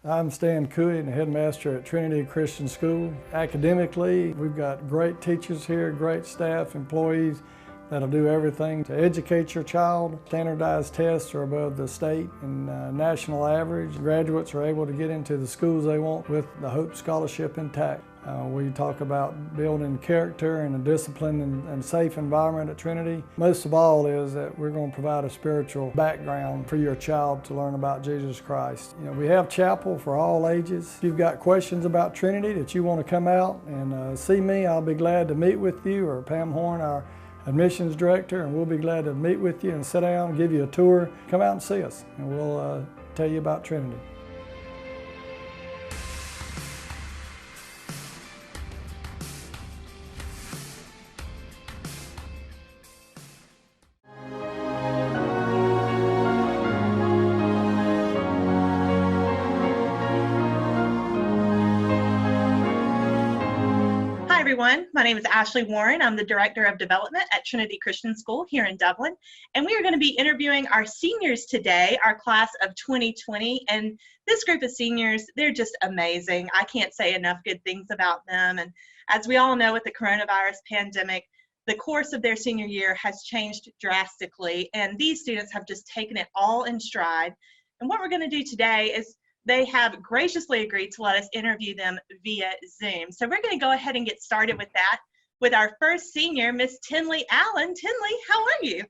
I'm Stan Cooey, the headmaster at Trinity Christian School. Academically, we've got great teachers here, great staff, employees that'll do everything to educate your child. Standardized tests are above the state and national average. Graduates are able to get into the schools they want with the Hope Scholarship intact. We talk about building character and a disciplined and safe environment at Trinity. Most of all is that we're going to provide a spiritual background for your child to learn about Jesus Christ. You know, we have chapel for all ages. If you've got questions about Trinity that you want to come out and see me, I'll be glad to meet with you, or Pam Horn, our admissions director, and we'll be glad to meet with you and sit down and give you a tour. Come out and see us, and we'll tell you about Trinity. Everyone. My name is Ashley Warren. I'm the Director of Development at Trinity Christian School here in Dublin. And we are going to be interviewing our seniors today, our class of 2020. And this group of seniors, they're just amazing. I can't say enough good things about them. And as we all know, with the coronavirus pandemic, the course of their senior year has changed drastically. And these students have just taken it all in stride. And what we're going to do today is they have graciously agreed to let us interview them via Zoom. So we're going to go ahead and get started with that with our first senior, Miss Tinley Allen. Tinley, how are you?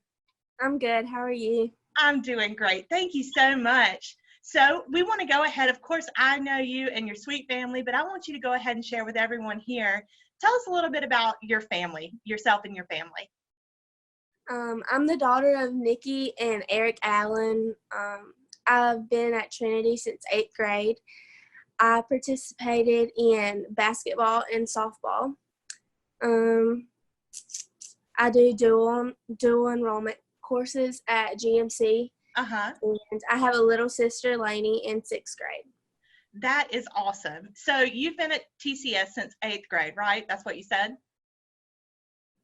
I'm good. How are you? I'm doing great. Thank you so much. So we want to go ahead. Of course, I know you and your sweet family, but I want you to go ahead and share with everyone here. Tell us a little bit about your family, yourself and your family. I'm the daughter of Nikki and Eric Allen. I've been at Trinity since 8th grade. I participated in basketball and softball. I do dual enrollment courses at GMC. And I have a little sister, Lainey, in 6th grade. That is awesome. So you've been at TCS since 8th grade, right? That's what you said?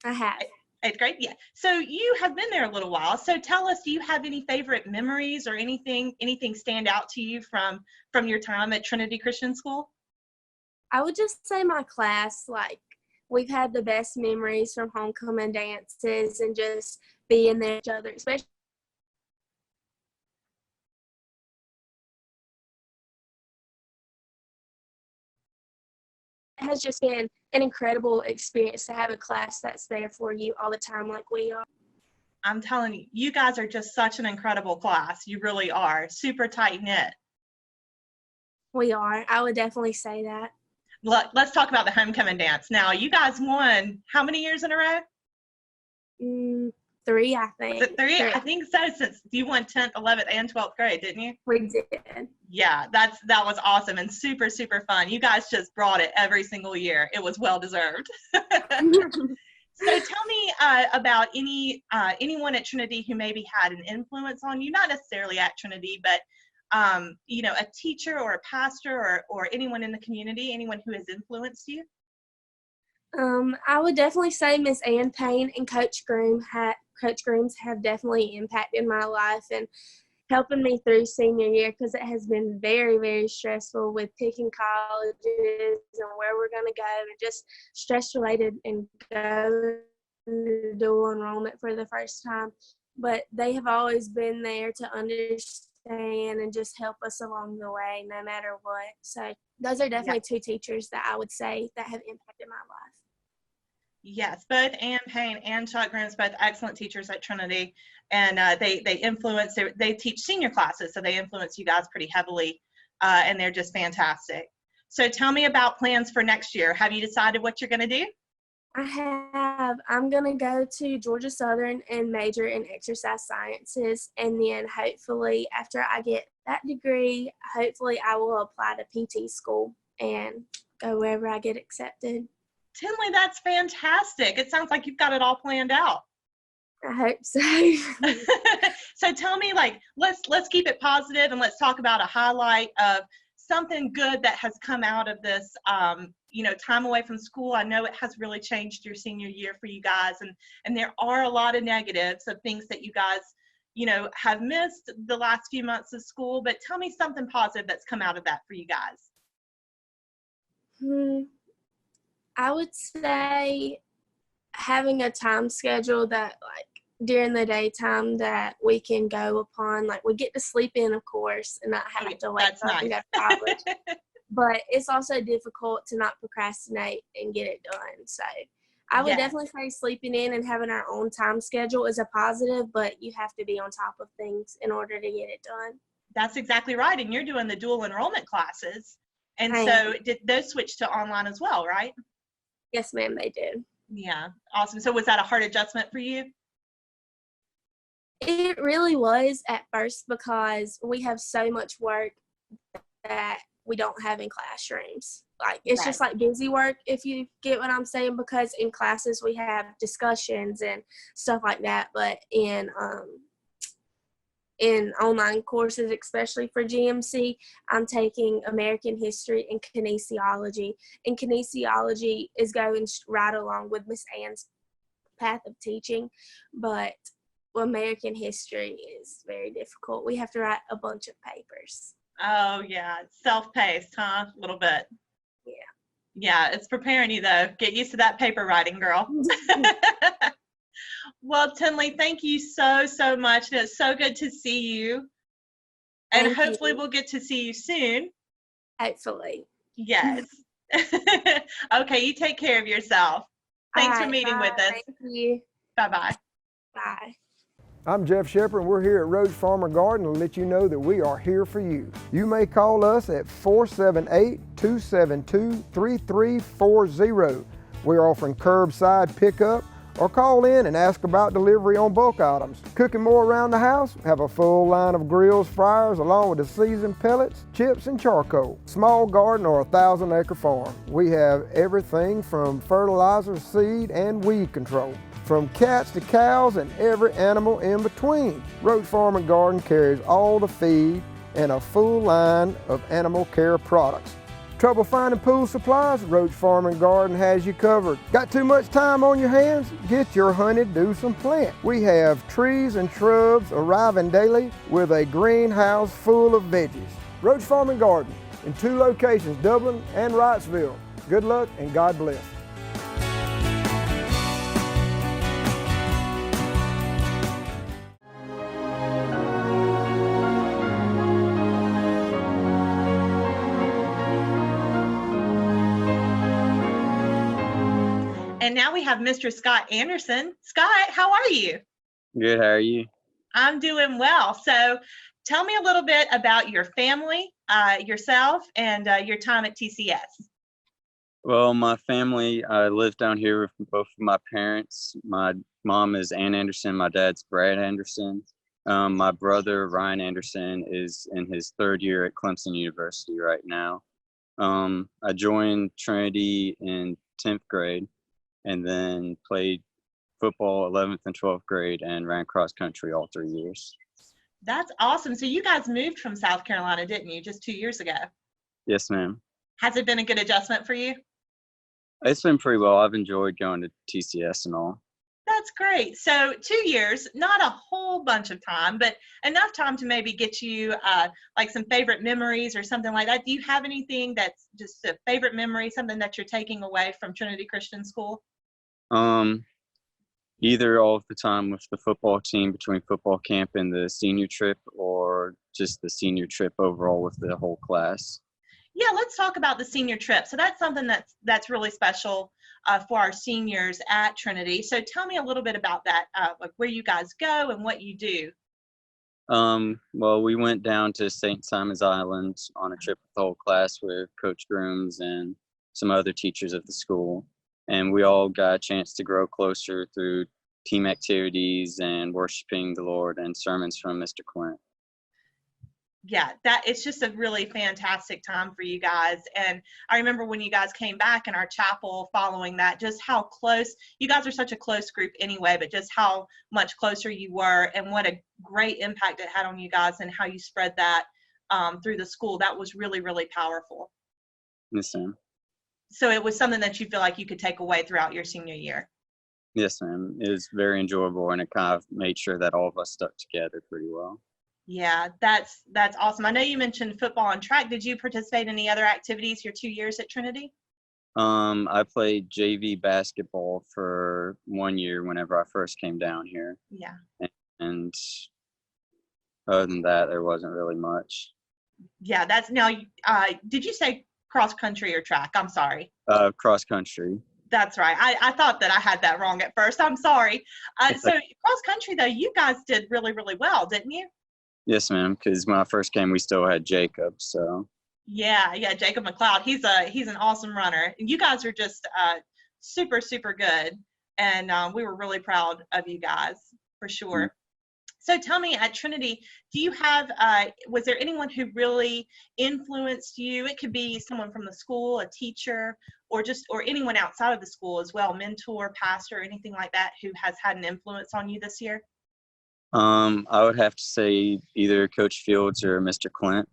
I have. 8th grade, yeah. So you have been there a little while. So tell us, do you have any favorite memories or anything stand out to you from your time at Trinity Christian School? I would just say my class, like, we've had the best memories from homecoming dances and just being there with each other, especially. It has just been an incredible experience to have a class that's there for you all the time like we are. I'm telling you, you guys are just such an incredible class. You really are. Super tight-knit. We are. I would definitely say that. Let's talk about the homecoming dance. Now, you guys won how many years in a row? 3, I think. Was it 3? I think so, since you won 10th, 11th, and 12th grade, didn't you? We did. Yeah, that was awesome and super, super fun. You guys just brought it every single year. It was well-deserved. So tell me about anyone at Trinity who maybe had an influence on you, not necessarily at Trinity, but a teacher or a pastor or anyone in the community, anyone who has influenced you? I would definitely say Miss Ann Payne and Coach Grooms have definitely impacted my life and helping me through senior year, because it has been very, very stressful with picking colleges and where we're going to go, and just stress related and go to dual enrollment for the first time. But they have always been there to understand and just help us along the way no matter what. So those are definitely 2 teachers that I would say that have impacted my life. Yes, both Ann Payne and Chuck Grooms, both excellent teachers at Trinity, and they influence, they teach senior classes, so they influence you guys pretty heavily, and they're just fantastic. So tell me about plans for next year. Have you decided what you're going to do? I have. I'm going to go to Georgia Southern and major in exercise sciences, and then hopefully after I get that degree, hopefully I will apply to PT school and go wherever I get accepted. Tinley, that's fantastic. It sounds like you've got it all planned out. I hope so. So tell me, like, let's keep it positive and let's talk about a highlight of something good that has come out of this, time away from school. I know it has really changed your senior year for you guys, and there are a lot of negatives of things that you guys, have missed the last few months of school, but tell me something positive that's come out of that for you guys. I would say having a time schedule that, like, during the daytime that we can go upon. Like, we get to sleep in, of course, and not have to wake That's up nice. and go to college. But it's also difficult to not procrastinate and get it done. So I would definitely say sleeping in and having our own time schedule is a positive, but you have to be on top of things in order to get it done. That's exactly right. And you're doing the dual enrollment classes. And so did those switch to online as well, right? Yes, ma'am, they did. Yeah, awesome. So was that a hard adjustment for you? It really was at first because we have so much work that we don't have in classrooms. Like, it's just like busy work, if you get what I'm saying, because in classes we have discussions and stuff like that. But in online courses, especially for GMC, I'm taking American history and kinesiology. And kinesiology is going right along with Miss Ann's path of teaching, but American history is very difficult. We have to write a bunch of papers. Oh, yeah. Self-paced, huh? A little bit. Yeah. Yeah, it's preparing you, though. Get used to that paper writing, girl. Well, Tinley, thank you so, so much. It's so good to see you. And hopefully we'll get to see you soon. Hopefully. Yes. Okay, you take care of yourself. Thanks for meeting with us. Thank you. Bye-bye. Bye. I'm Jeff Shepard, and we're here at Roach Farm and Garden to let you know that we are here for you. You may call us at 478-272-3340. We're offering curbside pickup, or call in and ask about delivery on bulk items. Cooking more around the house? Have a full line of grills, fryers, along with the seasoned pellets, chips, and charcoal. Small garden or 1,000-acre farm. We have everything from fertilizer, seed, and weed control. From cats to cows and every animal in between. Roach Farm and Garden carries all the feed and a full line of animal care products. Trouble finding pool supplies? Roach Farm and Garden has you covered. Got too much time on your hands? Get your honey-do some plant. We have trees and shrubs arriving daily with a greenhouse full of veggies. Roach Farm and Garden in 2 locations, Dublin and Wrightsville. Good luck and God bless. And now we have Mr. Scott Anderson. Scott, how are you? Good, how are you? I'm doing well. So tell me a little bit about your family, yourself, and your time at TCS. Well, my family, I live down here with both of my parents. My mom is Ann Anderson, my dad's Brad Anderson. My brother, Ryan Anderson, is in his 3rd year at Clemson University right now. I joined Trinity in 10th grade. And then played football 11th and 12th grade and ran cross country all 3 years. That's awesome. So you guys moved from South Carolina, didn't you, just 2 years ago? Yes, ma'am. Has it been a good adjustment for you? It's been pretty well. I've enjoyed going to TCS and all. That's great. So 2 years, not a whole bunch of time, but enough time to maybe get you like some favorite memories or something like that. Do you have anything that's just a favorite memory, something that you're taking away from Trinity Christian School? Either all of the time with the football team between football camp and the senior trip, or just the senior trip overall with the whole class. Yeah, let's talk about the senior trip. So that's something that's really special for our seniors at Trinity. So tell me a little bit about that, like where you guys go and what you do. Well, we went down to St. Simon's Island on a trip with the whole class with Coach Grooms and some other teachers of the school. And we all got a chance to grow closer through team activities and worshiping the Lord and sermons from Mr. Quint. Yeah, that it's just a really fantastic time for you guys. And I remember when you guys came back in our chapel following that, just how close, you guys are such a close group anyway, but just how much closer you were and what a great impact it had on you guys and how you spread that through the school. That was really, really powerful. Yes, ma'am. So it was something that you feel like you could take away throughout your senior year. Yes, ma'am. It was very enjoyable, and it kind of made sure that all of us stuck together pretty well. Yeah, that's awesome. I know you mentioned football and track. Did you participate in any other activities your 2 years at Trinity? I played JV basketball for 1 year whenever I first came down here. Yeah. And other than that, there wasn't really much. Yeah, that's now, did you say cross country or track? I'm sorry. Cross country. That's right. I thought that I had that wrong at first. I'm sorry. So cross country, though, you guys did really, really well, didn't you? Yes, ma'am, because when I first came, we still had Jacob, so. Yeah, Jacob McLeod. He's an awesome runner. You guys are just super, super good, and we were really proud of you guys for sure. Mm-hmm. So tell me, at Trinity, do you have, was there anyone who really influenced you? It could be someone from the school, a teacher, or anyone outside of the school as well, mentor, pastor, anything like that, who has had an influence on you this year? I would have to say either Coach Fields or Mr. Clint.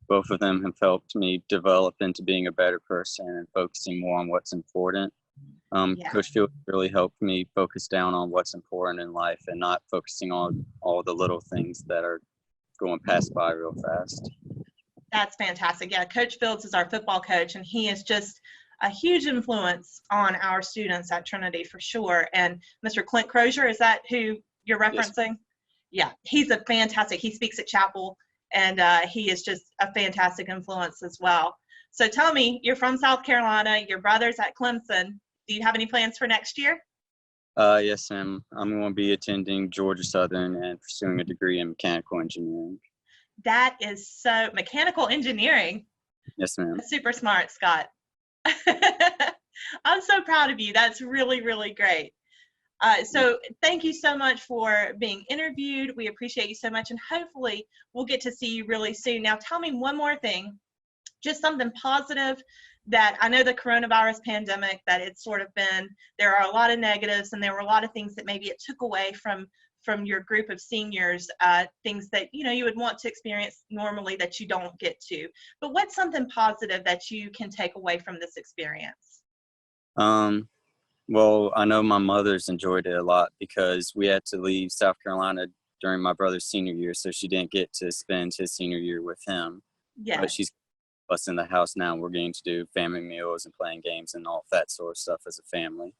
Both of them have helped me develop into being a better person and focusing more on what's important. Coach Fields really helped me focus down on what's important in life and not focusing on all the little things that are going past by real fast. That's fantastic. Yeah, Coach Fields is our football coach, and he is just a huge influence on our students at Trinity for sure. And Mr. Clint Crozier, is that who you're referencing? Yes. Yeah, he's a fantastic, he speaks at chapel, and he is just a fantastic influence as well. So tell me, you're from South Carolina, your brother's at Clemson. Do you have any plans for next year? Yes, ma'am. I'm going to be attending Georgia Southern and pursuing a degree in mechanical engineering. That is so, mechanical engineering. Yes, ma'am. That's super smart, Scott. I'm so proud of you. That's really, really great. So thank you so much for being interviewed. We appreciate you so much, and hopefully we'll get to see you really soon. Now tell me one more thing, just something positive that I know the coronavirus pandemic, that it's sort of been, there are a lot of negatives and there were a lot of things that maybe it took away from your group of seniors, things that, you would want to experience normally that you don't get to. But what's something positive that you can take away from this experience? Well, I know my mother's enjoyed it a lot because we had to leave South Carolina during my brother's senior year, so she didn't get to spend his senior year with him. Yeah. But she's us in the house now, and we're getting to do family meals and playing games and all that sort of stuff as a family.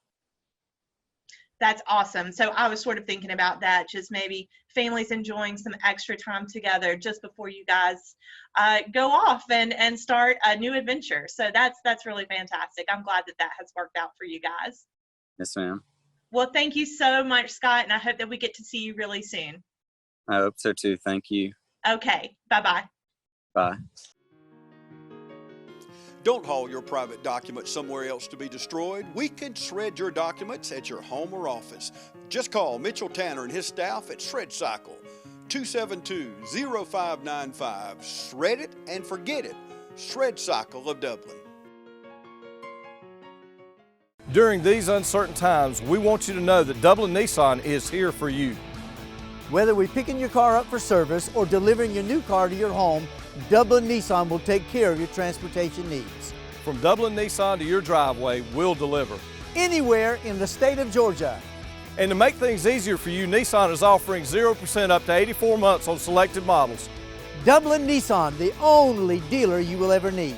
That's awesome. So I was sort of thinking about that, just maybe families enjoying some extra time together just before you guys go off and start a new adventure. So that's really fantastic. I'm glad that has worked out for you guys. Yes, ma'am. Well, thank you so much, Scott, and I hope that we get to see you really soon. I hope so too. Thank you. Okay. Bye-bye. Bye. Don't haul your private documents somewhere else to be destroyed. We can shred your documents at your home or office. Just call Mitchell Tanner and his staff at Shred Cycle, 272-0595. Shred it and forget it. Shred Cycle of Dublin. During these uncertain times, we want you to know that Dublin Nissan is here for you. Whether we're picking your car up for service or delivering your new car to your home, Dublin Nissan will take care of your transportation needs. From Dublin Nissan to your driveway, we'll deliver. Anywhere in the state of Georgia. And to make things easier for you, Nissan is offering 0% up to 84 months on selected models. Dublin Nissan, the only dealer you will ever need.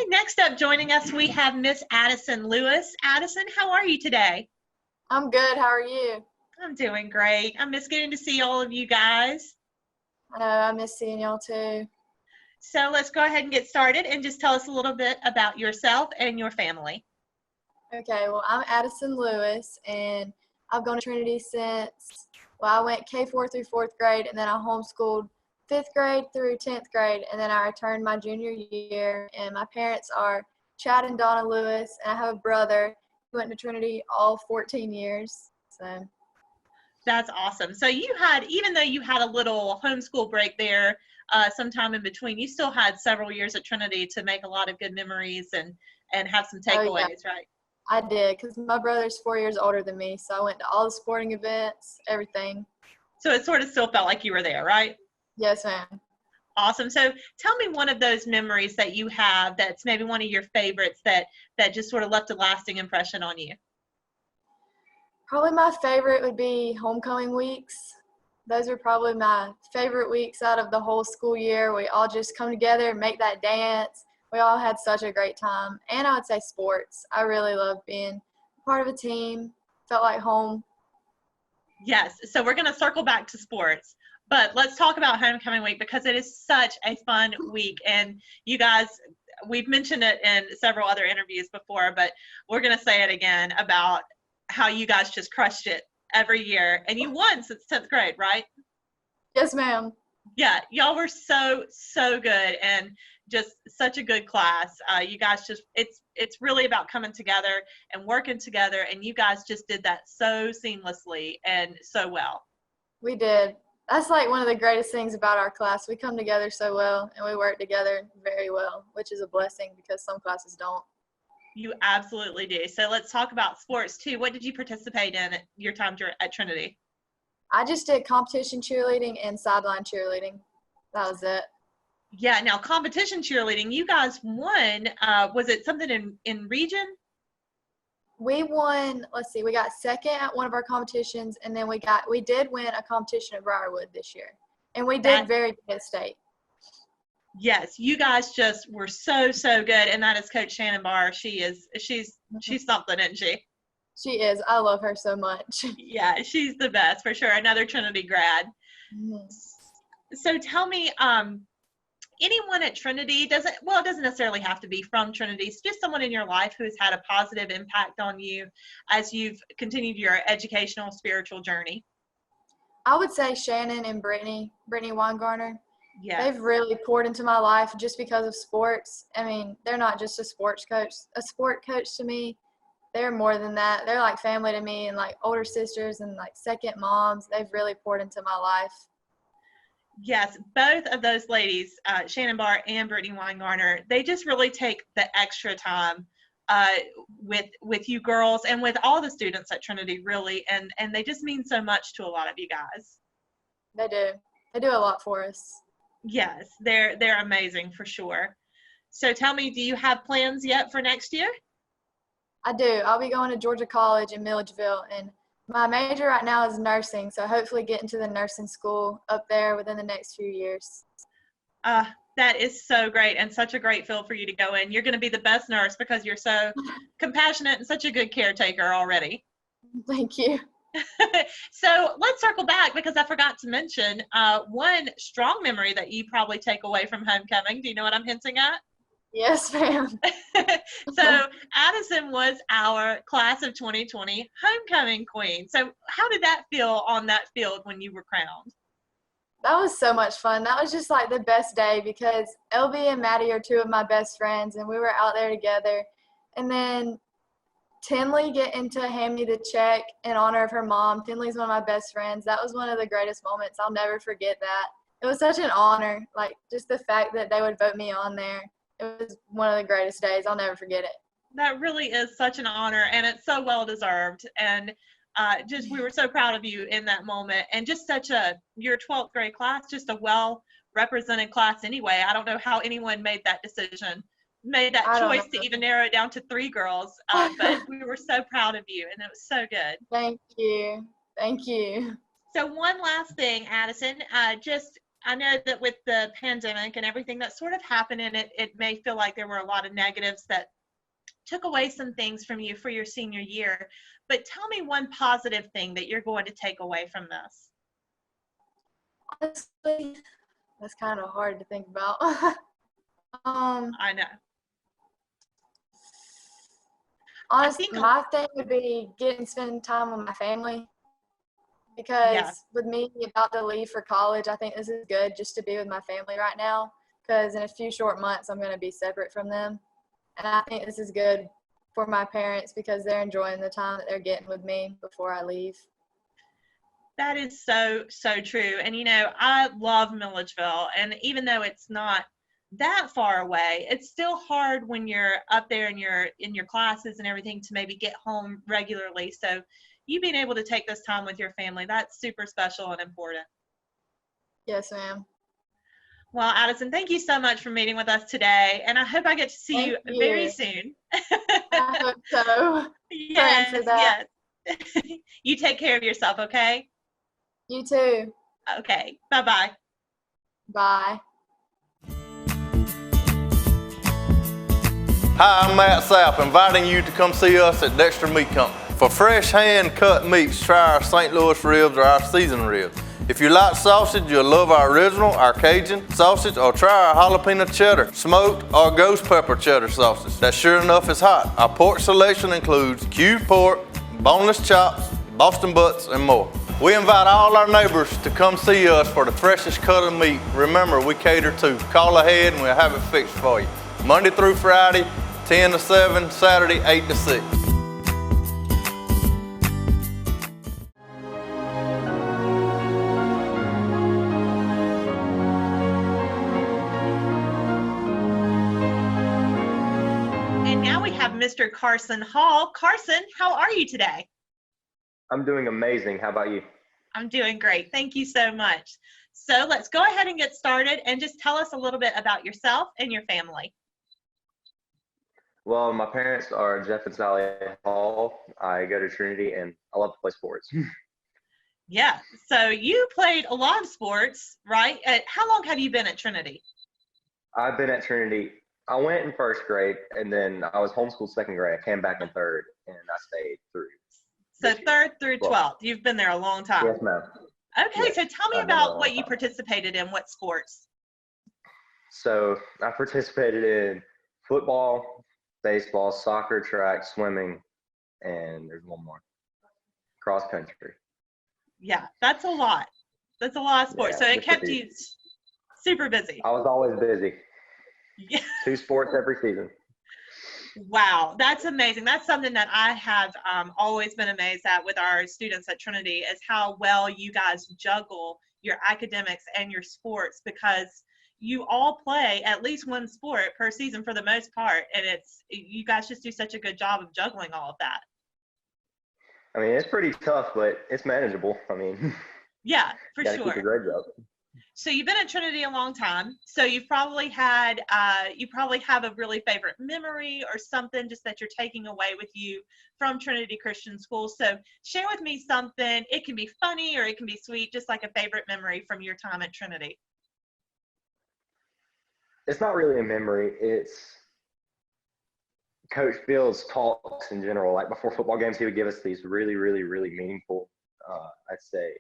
Next up, joining us, we have Miss Addison Lewis. Addison, how are you today? I'm good. How are you? I'm doing great. I miss getting to see all of you guys. I know. I miss seeing y'all too. So let's go ahead and get started and just tell us a little bit about yourself and your family. Okay. Well, I'm Addison Lewis, and I've gone to Trinity since, I went K4 through 4th grade, and then I homeschooled 5th grade through 10th grade, and then I returned my junior year. And my parents are Chad and Donna Lewis, and I have a brother who went to Trinity all 14 years. So that's awesome. So you had, even though you had a little homeschool break there sometime in between, you still had several years at Trinity to make a lot of good memories and have some takeaways, right? I did, because my brother's 4 years older than me, so I went to all the sporting events, everything. So it sort of still felt like you were there, right? Yes, ma'am. Awesome. So tell me one of those memories that you have that's maybe one of your favorites that just sort of left a lasting impression on you. Probably my favorite would be homecoming weeks. Those are probably my favorite weeks out of the whole school year. We all just come together and make that dance. We all had such a great time. And I would say sports. I really love being part of a team. Felt like home. Yes. So we're going to circle back to sports. But let's talk about homecoming week because it is such a fun week. And you guys, we've mentioned it in several other interviews before, but we're going to say it again about how you guys just crushed it every year. And you won since 10th grade, right? Yes, ma'am. Yeah, y'all were so good and just such a good class. You guys just, it's really about coming together and working together. And you guys just did that so seamlessly and so well. We did. That's like one of the greatest things about our class. We come together so well and we work together very well, which is a blessing because some classes don't. You absolutely do. So let's talk about sports too. What did you participate in at your time at Trinity? I just did competition cheerleading and sideline cheerleading. That was it. Yeah. Now competition cheerleading, you guys won. Was it something in region? We won, let's see, we got second at one of our competitions, and then we did win a competition at Briarwood this year. And we did very good at state. Yes, you guys just were so good, and that is Coach Shannon Barr. She's something, isn't she? She is. I love her so much. Yeah, she's the best for sure. Another Trinity grad. Mm-hmm. So tell me, anyone at Trinity, it doesn't necessarily have to be from Trinity. It's just someone in your life who has had a positive impact on you as you've continued your educational, spiritual journey. I would say Shannon and Brittany Weingartner. Yeah. They've really poured into my life just because of sports. I mean, they're not just a sport coach to me. They're more than that. They're like family to me and like older sisters and like second moms. They've really poured into my life. Yes, both of those ladies, Shannon Barr and Brittany Weingartner, they just really take the extra time with you girls and with all the students at Trinity, really, and they just mean so much to a lot of you guys. They do. They do a lot for us. Yes, they're amazing for sure. So tell me, do you have plans yet for next year? I do. I'll be going to Georgia College in Milledgeville, and my major right now is nursing, so hopefully get into the nursing school up there within the next few years. That is so great and such a great field for you to go in. You're going to be the best nurse because you're so compassionate and such a good caretaker already. Thank you. So let's circle back because I forgot to mention one strong memory that you probably take away from homecoming. Do you know what I'm hinting at? Yes, ma'am. So Addison was our class of 2020 homecoming queen. So how did that feel on that field when you were crowned? That was so much fun. That was just like the best day because LB and Maddie are two of my best friends, and we were out there together. And then Tinley getting to hand me the check in honor of her mom. Tinley's one of my best friends. That was one of the greatest moments. I'll never forget that. It was such an honor, like just the fact that they would vote me on there. It was one of the greatest days. I'll never forget it. That really is such an honor, and it's so well deserved. And we were so proud of you in that moment. And just your 12th grade class, just a well represented class anyway. I don't know how anyone made that decision, made that choice to even narrow it down to 3 girls. But we were so proud of you, and it was so good. Thank you. Thank you. So one last thing, Addison, I know that with the pandemic and everything that sort of happened in it, it may feel like there were a lot of negatives that took away some things from you for your senior year. But tell me one positive thing that you're going to take away from this. Honestly, that's kind of hard to think about. I know. Honestly, my thing would be spending time with my family. Because with me about to leave for college, I think this is good just to be with my family right now. Because in a few short months, I'm going to be separate from them. And I think this is good for my parents because they're enjoying the time that they're getting with me before I leave. That is so true. And, I love Milledgeville. And even though it's not that far away, it's still hard when you're up there and you're in your classes and everything to maybe get home regularly. So you being able to take this time with your family, that's super special and important. Yes, ma'am. Well, Addison, thank you so much for meeting with us today, and I hope I get to see you very soon. I hope so. Yes, For that. yes. You take care of yourself, okay? You too. Okay, bye-bye. Bye. Hi, I'm Matt Sapp, inviting you to come see us at Dexter Meat Company. For fresh hand-cut meats, try our St. Louis ribs or our seasoned ribs. If you like sausage, you'll love our original, our Cajun sausage, or try our jalapeno cheddar, smoked or ghost pepper cheddar sausage. That sure enough is hot. Our pork selection includes cubed pork, boneless chops, Boston butts, and more. We invite all our neighbors to come see us for the freshest cut of meat. Remember, we cater to. Call ahead and we'll have it fixed for you. Monday through Friday, 10 to 7, Saturday, 8 to 6. And now we have Mr. Carson Hall. Carson, how are you today? I'm doing amazing. How about you? I'm doing great. Thank you so much. So let's go ahead and get started and just tell us a little bit about yourself and your family. Well, my parents are Jeff and Sally Hall. I go to Trinity and I love to play sports. Yeah. So you played a lot of sports, right? How long have you been at Trinity? I've been at Trinity. I went in first grade and then I was homeschooled second grade. I came back in third and I stayed through. So third through 12th. You've been there a long time. Yes, ma'am. Okay. Yes, So tell me about what you participated in, what sports? So I participated in football, baseball, soccer, track, swimming, and there's one more. Cross country. Yeah, that's a lot. That's a lot of sports. Yeah, so it kept you super busy. I was always busy. Yeah. 2 sports every season. Wow, that's amazing. That's something that I have always been amazed at with our students at Trinity is how well you guys juggle your academics and your sports, because you all play at least one sport per season for the most part, and you guys just do such a good job of juggling all of that. I mean, it's pretty tough, but it's manageable. I mean, yeah, for gotta sure. keep your grades up. So you've been at Trinity a long time. So you've probably had, you probably have a really favorite memory or something just that you're taking away with you from Trinity Christian School. So share with me something. It can be funny or it can be sweet, just like a favorite memory from your time at Trinity. It's not really a memory. It's Coach Bill's talks in general. Like before football games, he would give us these really, really, really meaningful, I'd say,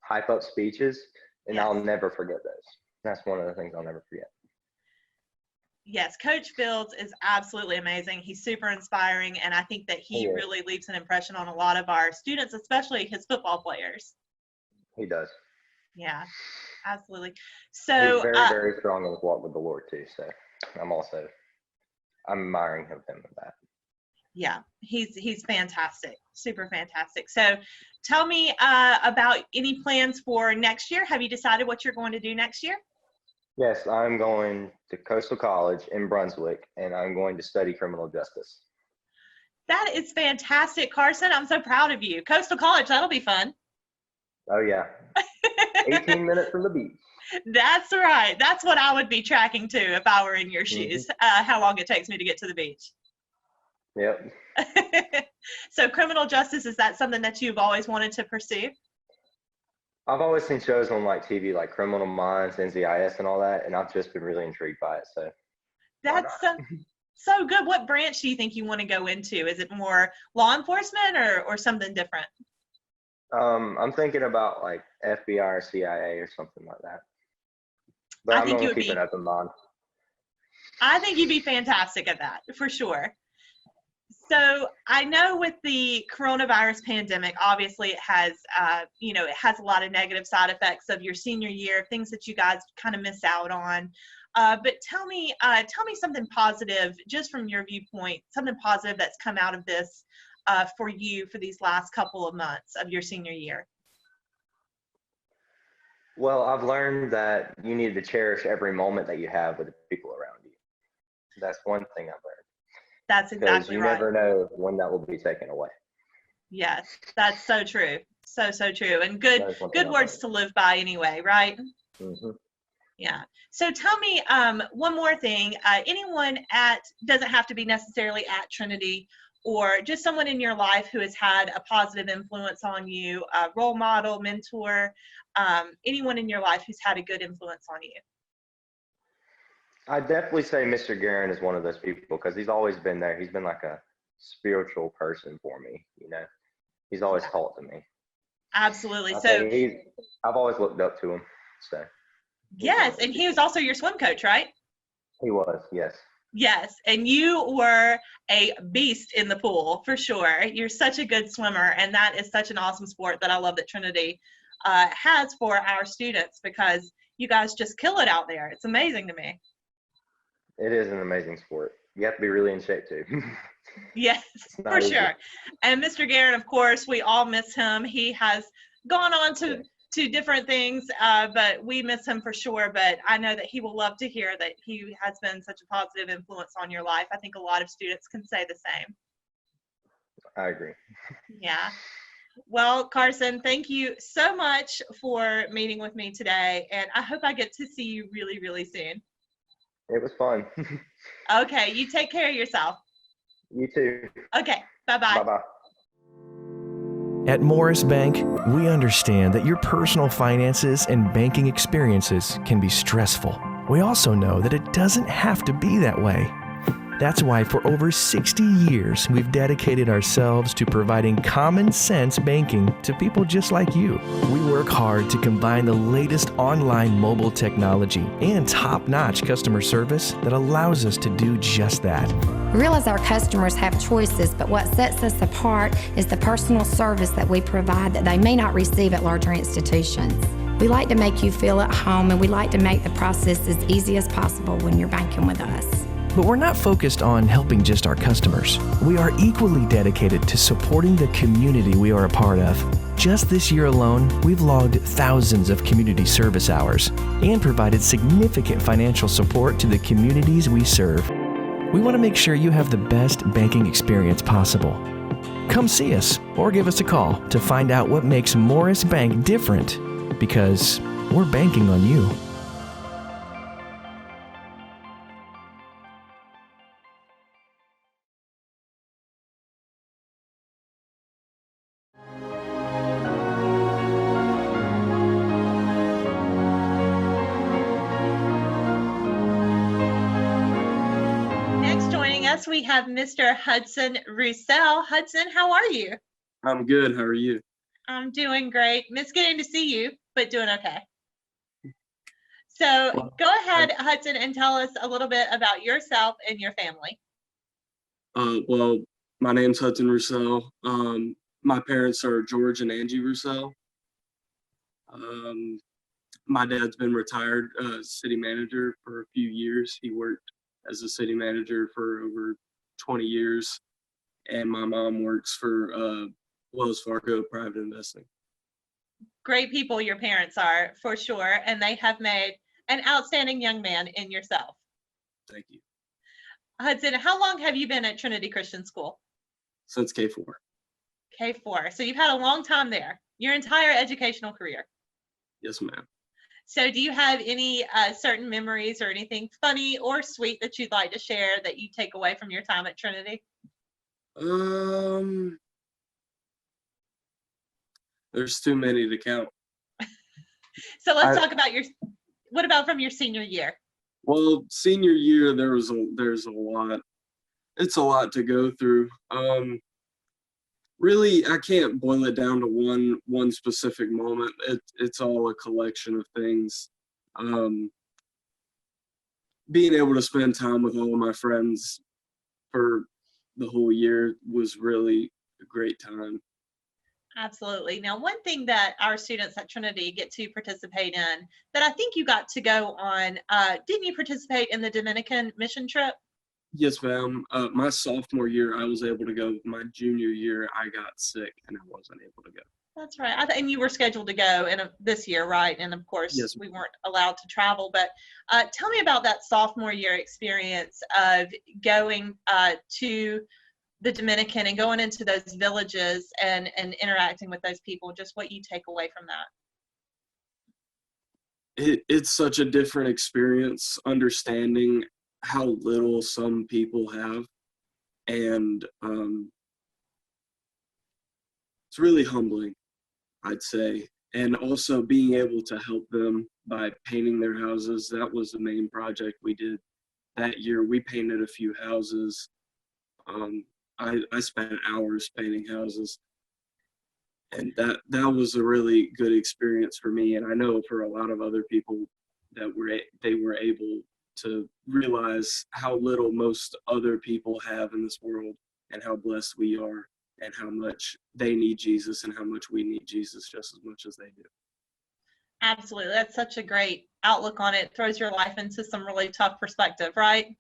hype up speeches. And yes. I'll never forget those. That's one of the things I'll never forget. Yes, Coach Fields is absolutely amazing. He's super inspiring, and I think that he really leaves an impression on a lot of our students, especially his football players. He does. Yeah, absolutely. So he's very, very strong in his walk with the Lord too. So I'm admiring him with that. Yeah, he's fantastic, super fantastic. So tell me about any plans for next year. Have you decided what you're going to do next year? Yes, I'm going to Coastal College in Brunswick, and I'm going to study criminal justice. That is fantastic, Carson. I'm so proud of you. Coastal College, that'll be fun. Oh, yeah. 18 minutes from the beach. That's right. That's what I would be tracking too if I were in your shoes, how long it takes me to get to the beach. Yep. So criminal justice, is that something that you've always wanted to pursue? I've always seen shows on like TV, like Criminal Minds, NCIS and all that, and I've just been really intrigued by it. So that's so good. What branch do you think you want to go into? Is it more law enforcement or something different? I'm thinking about like FBI or CIA or something like that. But I'm going to keep an open mind. I think you'd be fantastic at that, for sure. So I know with the coronavirus pandemic, obviously it has, it has a lot of negative side effects of your senior year, things that you guys kind of miss out on. But tell me something positive, just from your viewpoint, something positive that's come out of this for you for these last couple of months of your senior year. Well, I've learned that you need to cherish every moment that you have with the people around you. That's one thing I've learned. That's Because exactly you right. never know when that will be taken away. Yes, that's so true. So true. And good I've words to live by anyway, right? Mm-hmm. Yeah. So tell me one more thing. Anyone doesn't have to be necessarily at Trinity, or just someone in your life who has had a positive influence on you, a role model, mentor, anyone in your life who's had a good influence on you? I'd definitely say Mr. Guerin is one of those people because he's always been there. He's been like a spiritual person for me, you know. He's always taught to me. Absolutely. I've always looked up to him. So. Yes, and he was also your swim coach, right? He was, yes. Yes, and you were a beast in the pool, for sure. You're such a good swimmer, and that is such an awesome sport that I love that Trinity has for our students, because you guys just kill it out there. It's amazing to me. It is an amazing sport. You have to be really in shape, too. Yes, for sure. And Mr. Guerin, of course, we all miss him. He has gone on to different things, but we miss him for sure. But I know that he will love to hear that he has been such a positive influence on your life. I think a lot of students can say the same. I agree. Yeah. Well, Carson, thank you so much for meeting with me today, and I hope I get to see you really, really soon. It was fun. Okay, you take care of yourself. You too. Okay, bye-bye. Bye-bye. At Morris Bank, we understand that your personal finances and banking experiences can be stressful. We also know that it doesn't have to be that way. That's why for over 60 years, we've dedicated ourselves to providing common sense banking to people just like you. We work hard to combine the latest online mobile technology and top-notch customer service that allows us to do just that. We realize our customers have choices, but what sets us apart is the personal service that we provide that they may not receive at larger institutions. We like to make you feel at home, and we like to make the process as easy as possible when you're banking with us. But we're not focused on helping just our customers. We are equally dedicated to supporting the community we are a part of. Just this year alone, we've logged thousands of community service hours and provided significant financial support to the communities we serve. We want to make sure you have the best banking experience possible. Come see us or give us a call to find out what makes Morris Bank different, because we're banking on you. We have Mr. Hudson Russo. Hudson, how are you? I'm good. How are you? I'm doing great. Miss getting to see you, but doing okay. So go ahead, Hudson, and tell us a little bit about yourself and your family. Well, my name's Hudson Russo. My parents are George and Angie Russo. My dad's been retired city manager for a few years. He worked as a city manager for over 20 years, and my mom works for Wells Fargo Private Investing. Great people your parents are, for sure, and they have made an outstanding young man in yourself. Thank you. Hudson, how long have you been at Trinity Christian School? Since K4. K4, so you've had a long time there, your entire educational career. Yes, ma'am. So do you have any certain memories or anything funny or sweet that you'd like to share that you take away from your time at Trinity? There's too many to count. So let's talk about what about from your senior year? Well, senior year, there's a lot. It's a lot to go through. Really, I can't boil it down to one specific moment. It's all a collection of things. Being able to spend time with all of my friends for the whole year was really a great time. Absolutely. Now, one thing that our students at Trinity get to participate in that I think you got to go on, didn't you participate in the Dominican mission trip? Yes, ma'am. My sophomore year, I was able to go. My junior year, I got sick and I wasn't able to go. That's right. And you were scheduled to go this year, right? And of course, Yes. we weren't allowed to travel. But tell me about that sophomore year experience of going to the Dominican and going into those villages and interacting with those people. Just what you take away from that. It's such a different experience, understanding how little some people have, and it's really humbling, I'd say. And also being able to help them by painting their houses. That was the main project we did that year. We painted a few houses. I spent hours painting houses, and that was a really good experience for me. And I know for a lot of other people that they were able to realize how little most other people have in this world, and how blessed we are, and how much they need Jesus and how much we need Jesus just as much as they do. Absolutely. That's such a great outlook on it. Throws your life into some really tough perspective, right?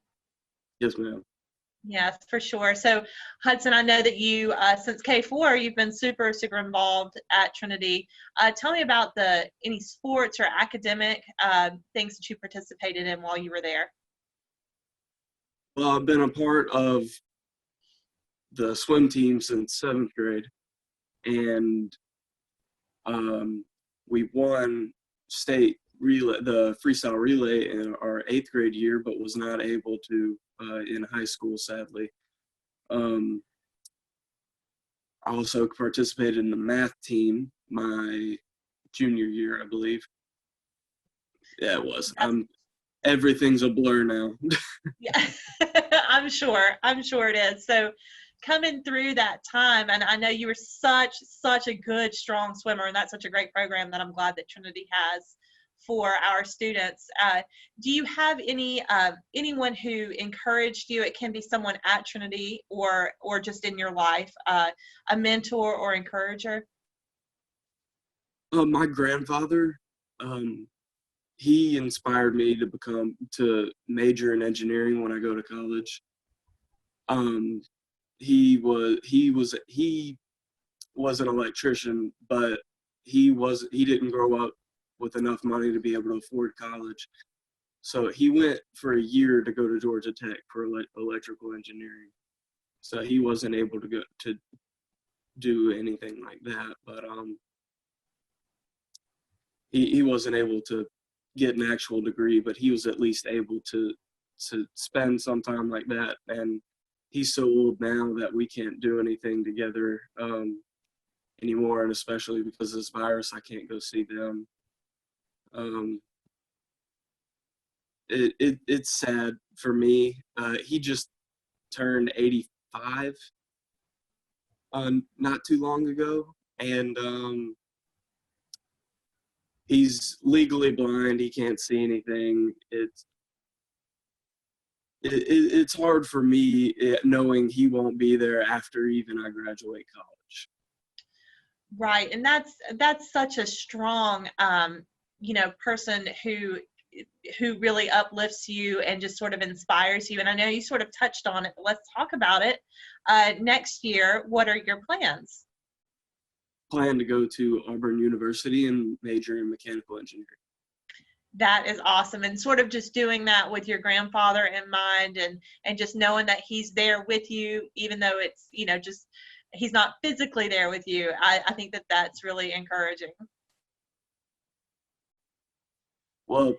Yes, ma'am. Yes, for sure. So, Hudson, I know that you, since K4, you've been super, super involved at Trinity. Tell me about any sports or academic things that you participated in while you were there. Well, I've been a part of the swim team since 7th grade, and we won state relay, the freestyle relay, in our 8th grade year, but was not able to in high school, sadly. I also participated in the math team my junior year, I believe. Yeah, it was. Everything's a blur now. Yeah, I'm sure it is. So coming through that time, and I know you were such a good, strong swimmer, and that's such a great program that I'm glad that Trinity has for our students. Do you have anyone who encouraged you? It can be someone at Trinity or just in your life, a mentor or encourager. My grandfather, he inspired me to major in engineering when I go to college. He was an electrician, but he didn't grow up with enough money to be able to afford college. So he went for a year to go to Georgia Tech for electrical engineering. So he wasn't able to go to do anything like that, but he wasn't able to get an actual degree, but he was at least able to spend some time like that. And he's so old now that we can't do anything together anymore, and especially because of this virus, I can't go see them. It's sad for me. He just turned 85 not too long ago, and he's legally blind. He can't see anything. It's hard for me knowing he won't be there after even I graduate college. Right, and that's such a strong person who really uplifts you and just sort of inspires you. And I know you sort of touched on it, but let's talk about it. Next year, what are your plans? Plan to go to Auburn University and major in mechanical engineering. That is awesome. And sort of just doing that with your grandfather in mind, and just knowing that he's there with you, even though it's, just he's not physically there with you. I think that's really encouraging. Well,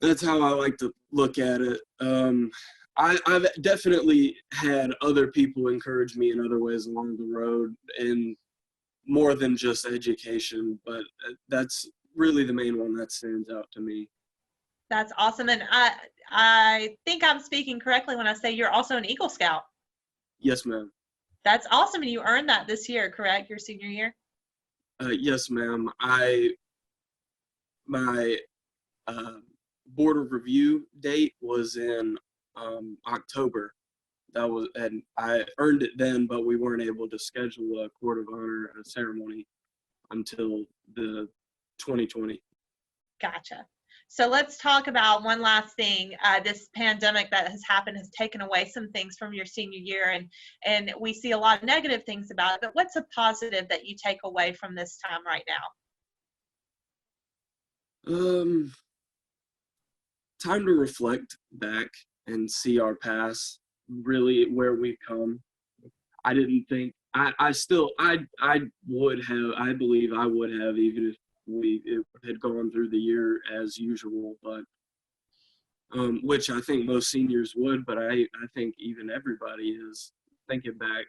that's how I like to look at it. I've definitely had other people encourage me in other ways along the road, and more than just education, but that's really the main one that stands out to me. That's awesome. And I think I'm speaking correctly when I say you're also an Eagle Scout. Yes, ma'am. That's awesome. And you earned that this year, correct? Your senior year? Yes, ma'am. My board of review date was in October. And I earned it then, but we weren't able to schedule a court of honor ceremony until the 2020. Gotcha. So let's talk about one last thing. This pandemic that has happened has taken away some things from your senior year, and we see a lot of negative things about it, but what's a positive that you take away from this time right now? Time to reflect back and see our past, really where we've come. I didn't think, I believe I would have, even if it had gone through the year as usual, but which I think most seniors would, but I think even everybody is thinking back.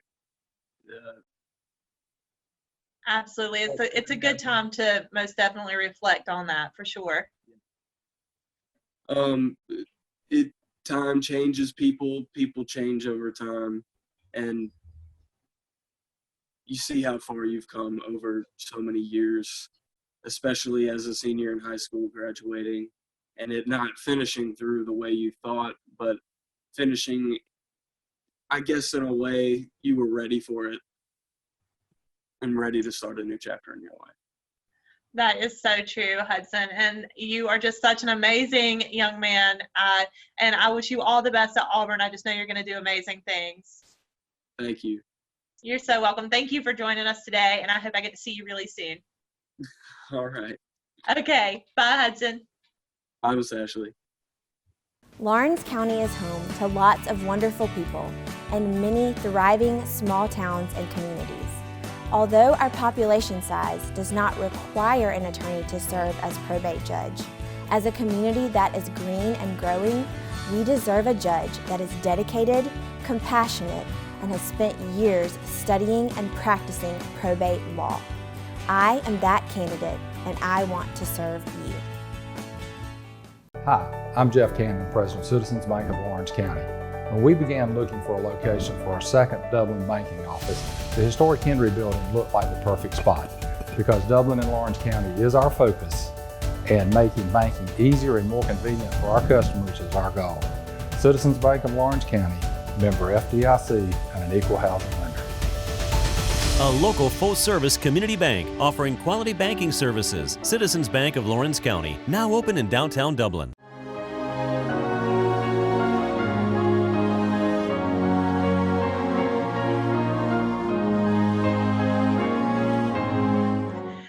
Absolutely. It's a good time to most definitely reflect on that, for sure. Time changes people change over time, and you see how far you've come over so many years, especially as a senior in high school graduating, and it not finishing through the way you thought, but finishing, I guess, in a way you were ready for it and ready to start a new chapter in your life. That is so true, Hudson. And you are just such an amazing young man. And I wish you all the best at Auburn. I just know you're going to do amazing things. Thank you. You're so welcome. Thank you for joining us today. And I hope I get to see you really soon. All right. Okay. Bye, Hudson. Bye, Miss Ashley. Lawrence County is home to lots of wonderful people and many thriving small towns and communities. Although our population size does not require an attorney to serve as probate judge, as a community that is green and growing, we deserve a judge that is dedicated, compassionate, and has spent years studying and practicing probate law. I am that candidate, and I want to serve you. Hi, I'm Jeff Cannon, President of Citizens Bank of Lawrence County. When we began looking for a location for our second Dublin banking office, the historic Henry building looked like the perfect spot because Dublin and Lawrence County is our focus, and making banking easier and more convenient for our customers is our goal. Citizens Bank of Lawrence County, member FDIC, and an equal housing lender. A local full-service community bank offering quality banking services. Citizens Bank of Lawrence County, now open in downtown Dublin.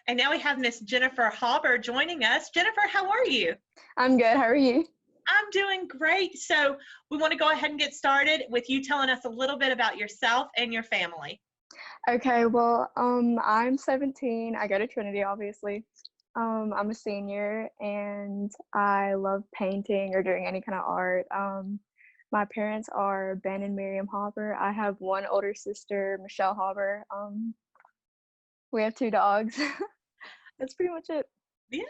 And now we have Miss Jennifer Hubbard joining us. Jennifer, how are you? I'm good. How are you? I'm doing great. So we want to go ahead and get started with you telling us a little bit about yourself and your family. Okay, well, I'm 17. I go to Trinity, obviously. I'm a senior, and I love painting or doing any kind of art. My parents are Ben and Miriam Hubbard. I have one older sister, Michelle Hubbard. We have 2 dogs. That's pretty much it. Yeah,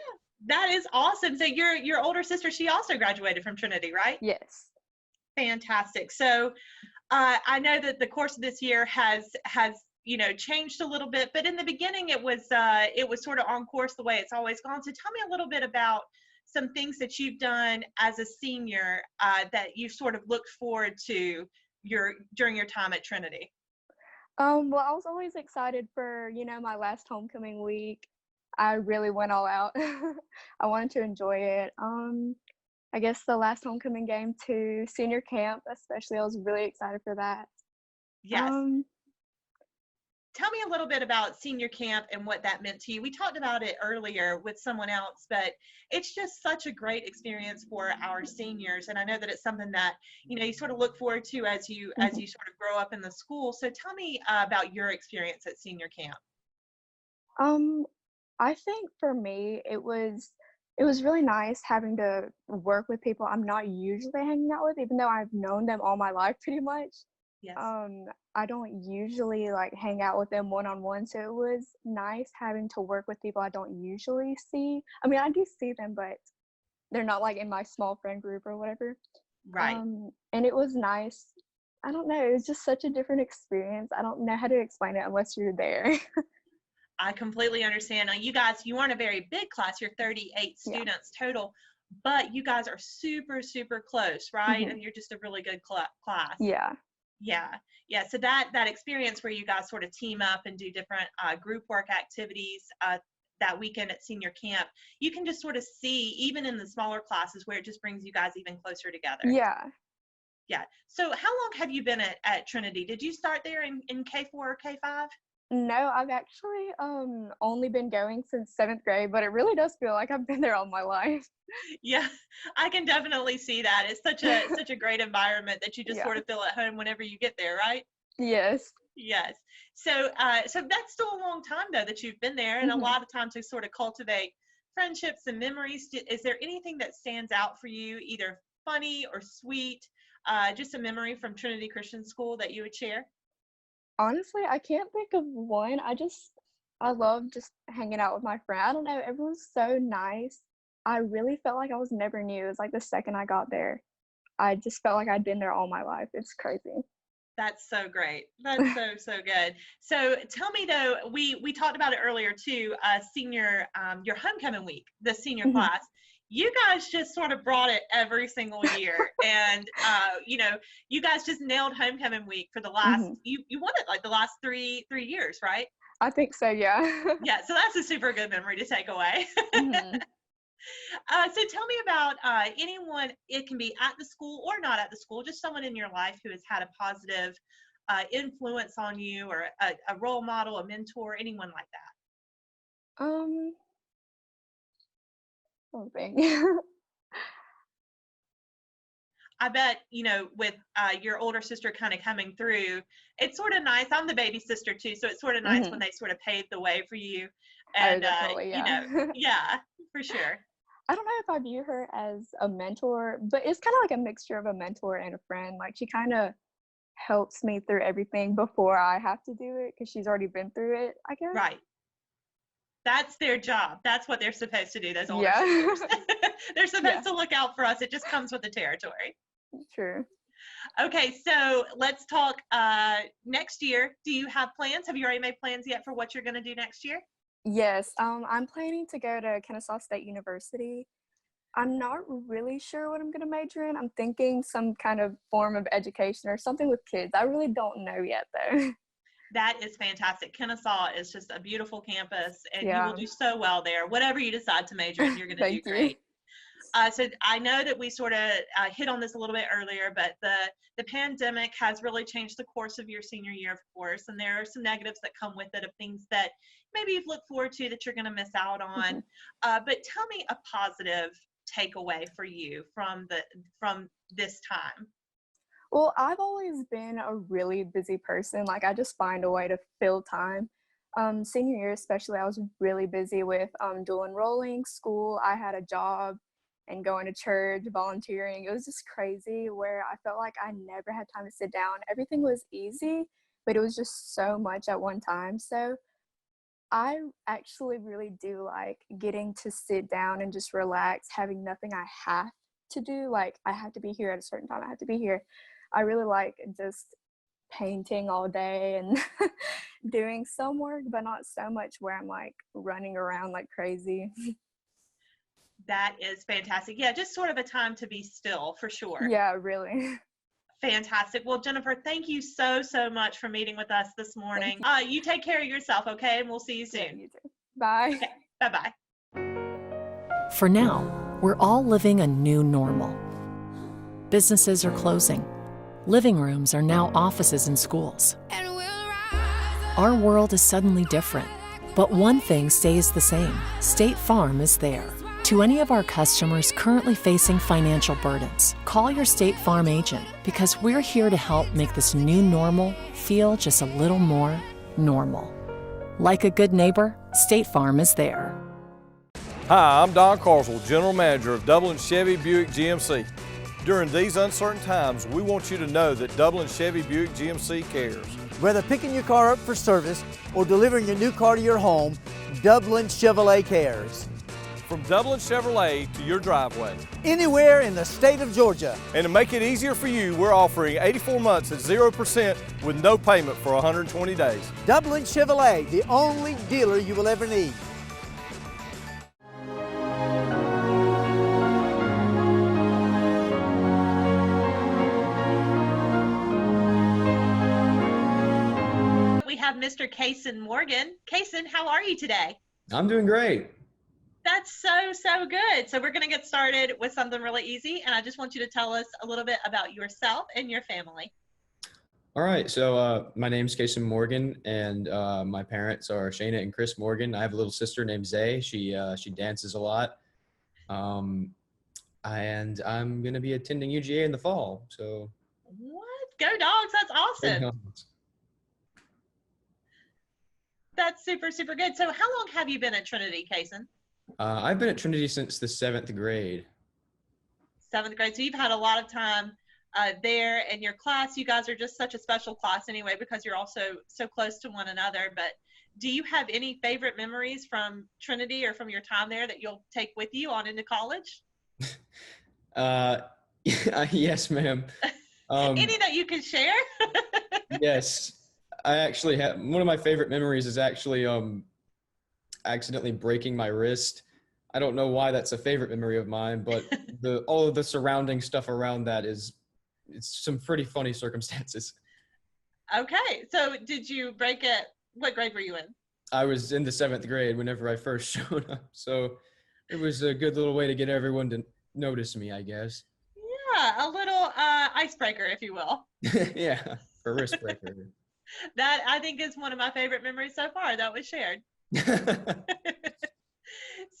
that is awesome. So your older sister, she also graduated from Trinity, right? Yes. Fantastic. So I know that the course of this year has changed a little bit, but in the beginning it was sort of on course the way it's always gone. So tell me a little bit about some things that you've done as a senior that you sort of looked forward to during your time at Trinity. Well, I was always excited for, my last homecoming week. I really went all out. I wanted to enjoy it. I guess the last homecoming game to senior camp, especially, I was really excited for that. Yes. Tell me a little bit about senior camp and what that meant to you. We talked about it earlier with someone else, but it's just such a great experience for our seniors. And I know that it's something that, you sort of look forward to as you sort of grow up in the school. So tell me about your experience at senior camp. I think for me, it was really nice having to work with people I'm not usually hanging out with, even though I've known them all my life pretty much. Yes. I don't usually hang out with them one-on-one, so it was nice having to work with people I don't usually see. I mean, I do see them, but they're not in my small friend group or whatever. Right. And it was nice. I don't know, it was just such a different experience. I don't know how to explain it unless you're there. I completely understand. Now, you guys, you aren't a very big class. You're 38 students total, but you guys are super, super close, right? And you're just a really good class. Yeah. Yeah. So that experience where you guys sort of team up and do different group work activities, that weekend at senior camp, you can just sort of see, even in the smaller classes, where it just brings you guys even closer together. Yeah. Yeah. So how long have you been at Trinity? Did you start there in K4 or K5? No, I've actually only been going since 7th grade, but it really does feel like I've been there all my life. Yeah, I can definitely see that. It's such a great environment that you just sort of feel at home whenever you get there, right? Yes. Yes. So so that's still a long time though that you've been there, and a lot of time to sort of cultivate friendships and memories. Is there anything that stands out for you, either funny or sweet, just a memory from Trinity Christian School that you would share? Honestly, I can't think of one. I love just hanging out with my friend. I don't know, everyone's so nice. I really felt like I was never new. It was like the second I got there, I just felt like I'd been there all my life. It's crazy. That's so great. That's so good. So tell me though, we talked about it earlier too, senior, your homecoming week, the senior class. You guys just sort of brought it every single year, and you know, you guys just nailed homecoming week for the last. You won it like the last three years, right? I think so, yeah. Yeah, so that's a super good memory to take away. So tell me about anyone. It can be at the school or not at the school, just someone in your life who has had a positive influence on you, or a role model, a mentor, anyone like that. Something. I bet, you know, with your older sister kind of coming through, it's sort of nice. I'm the baby sister too, so it's sort of nice when they sort of paved the way for you. And, yeah. you know, yeah, for sure. I don't know if I view her as a mentor, but it's kind of like a mixture of a mentor and a friend. Like, she kind of helps me through everything before I have to do it, because she's already been through it, I guess. Right. That's their job. That's what they're supposed to do, those older sisters. They're supposed to look out for us. It just comes with the territory. True. Okay, so let's talk next year. Do you have plans? Have you already made plans yet for what you're going to do next year? Yes, I'm planning to go to Kennesaw State University. I'm not really sure what I'm going to major in. I'm thinking some kind of form of education or something with kids. I really don't know yet, though. That is fantastic. Kennesaw is just a beautiful campus, and you will do so well there. Whatever you decide to major in, you're going to do great. So I know that we sort of hit on this a little bit earlier, but the pandemic has really changed the course of your senior year, of course, and there are some negatives that come with it, of things that maybe you've looked forward to that you're going to miss out on. But tell me a positive takeaway for you from this time. Well, I've always been a really busy person. Like, I just find a way to fill time. Senior year especially, I was really busy with dual enrolling, school. I had a job and going to church, volunteering. It was just crazy, where I felt like I never had time to sit down. Everything was easy, but it was just so much at one time. So I actually really do like getting to sit down and just relax, having nothing I have to do. Like, I have to be here at a certain time. I have to be here. I really like just painting all day and doing some work, but not so much where I'm like running around like crazy. That is fantastic. Yeah, just sort of a time to be still, for sure. Yeah, really. Fantastic. Well, Jennifer, thank you so much for meeting with us this morning. You take care of yourself, okay? And we'll see you soon. Yeah, you too. Bye. Okay, bye-bye. For now, we're all living a new normal. Businesses are closing. Living rooms are now offices and schools. Our world is suddenly different, but one thing stays the same. State Farm is there. To any of our customers currently facing financial burdens, call your State Farm agent, because we're here to help make this new normal feel just a little more normal. Like a good neighbor, State Farm is there. Hi, I'm Don Carswell, General Manager of Dublin Chevy Buick GMC. During these uncertain times, we want you to know that Dublin Chevy Buick GMC cares. Whether picking your car up for service or delivering your new car to your home, Dublin Chevrolet cares. From Dublin Chevrolet to your driveway. Anywhere in the state of Georgia. And to make it easier for you, we're offering 84 months at 0% with no payment for 120 days. Dublin Chevrolet, the only dealer you will ever need. We have Mr. Casein Morgan. Casein, how are you today? I'm doing great. That's so good. So we're going to get started with something really easy, and I just want you to tell us a little bit about yourself and your family. All right, so my name's Casein Morgan, and my parents are Shayna and Chris Morgan. I have a little sister named Zay. She dances a lot, and I'm gonna be attending UGA in the fall. So What? Go Dogs! That's awesome. That's super good. So how long have you been at Trinity, Casein? I've been at Trinity since the 7th grade. 7th grade. So you've had a lot of time there, and your class, you guys are just such a special class anyway, because you're also so close to one another. But do you have any favorite memories from Trinity or from your time there that you'll take with you on into college? Yes, ma'am. Any that you can share? Yes, I actually have. One of my favorite memories is actually accidentally breaking my wrist. I don't know why that's a favorite memory of mine, but all of the surrounding stuff around that it's some pretty funny circumstances. Okay, so did you break it? What grade were you in? I was in the 7th grade whenever I first showed up, so it was a good little way to get everyone to notice me, I guess. Yeah, a little icebreaker, if you will. Yeah, a wrist breaker. That, I think, is one of my favorite memories so far that was shared.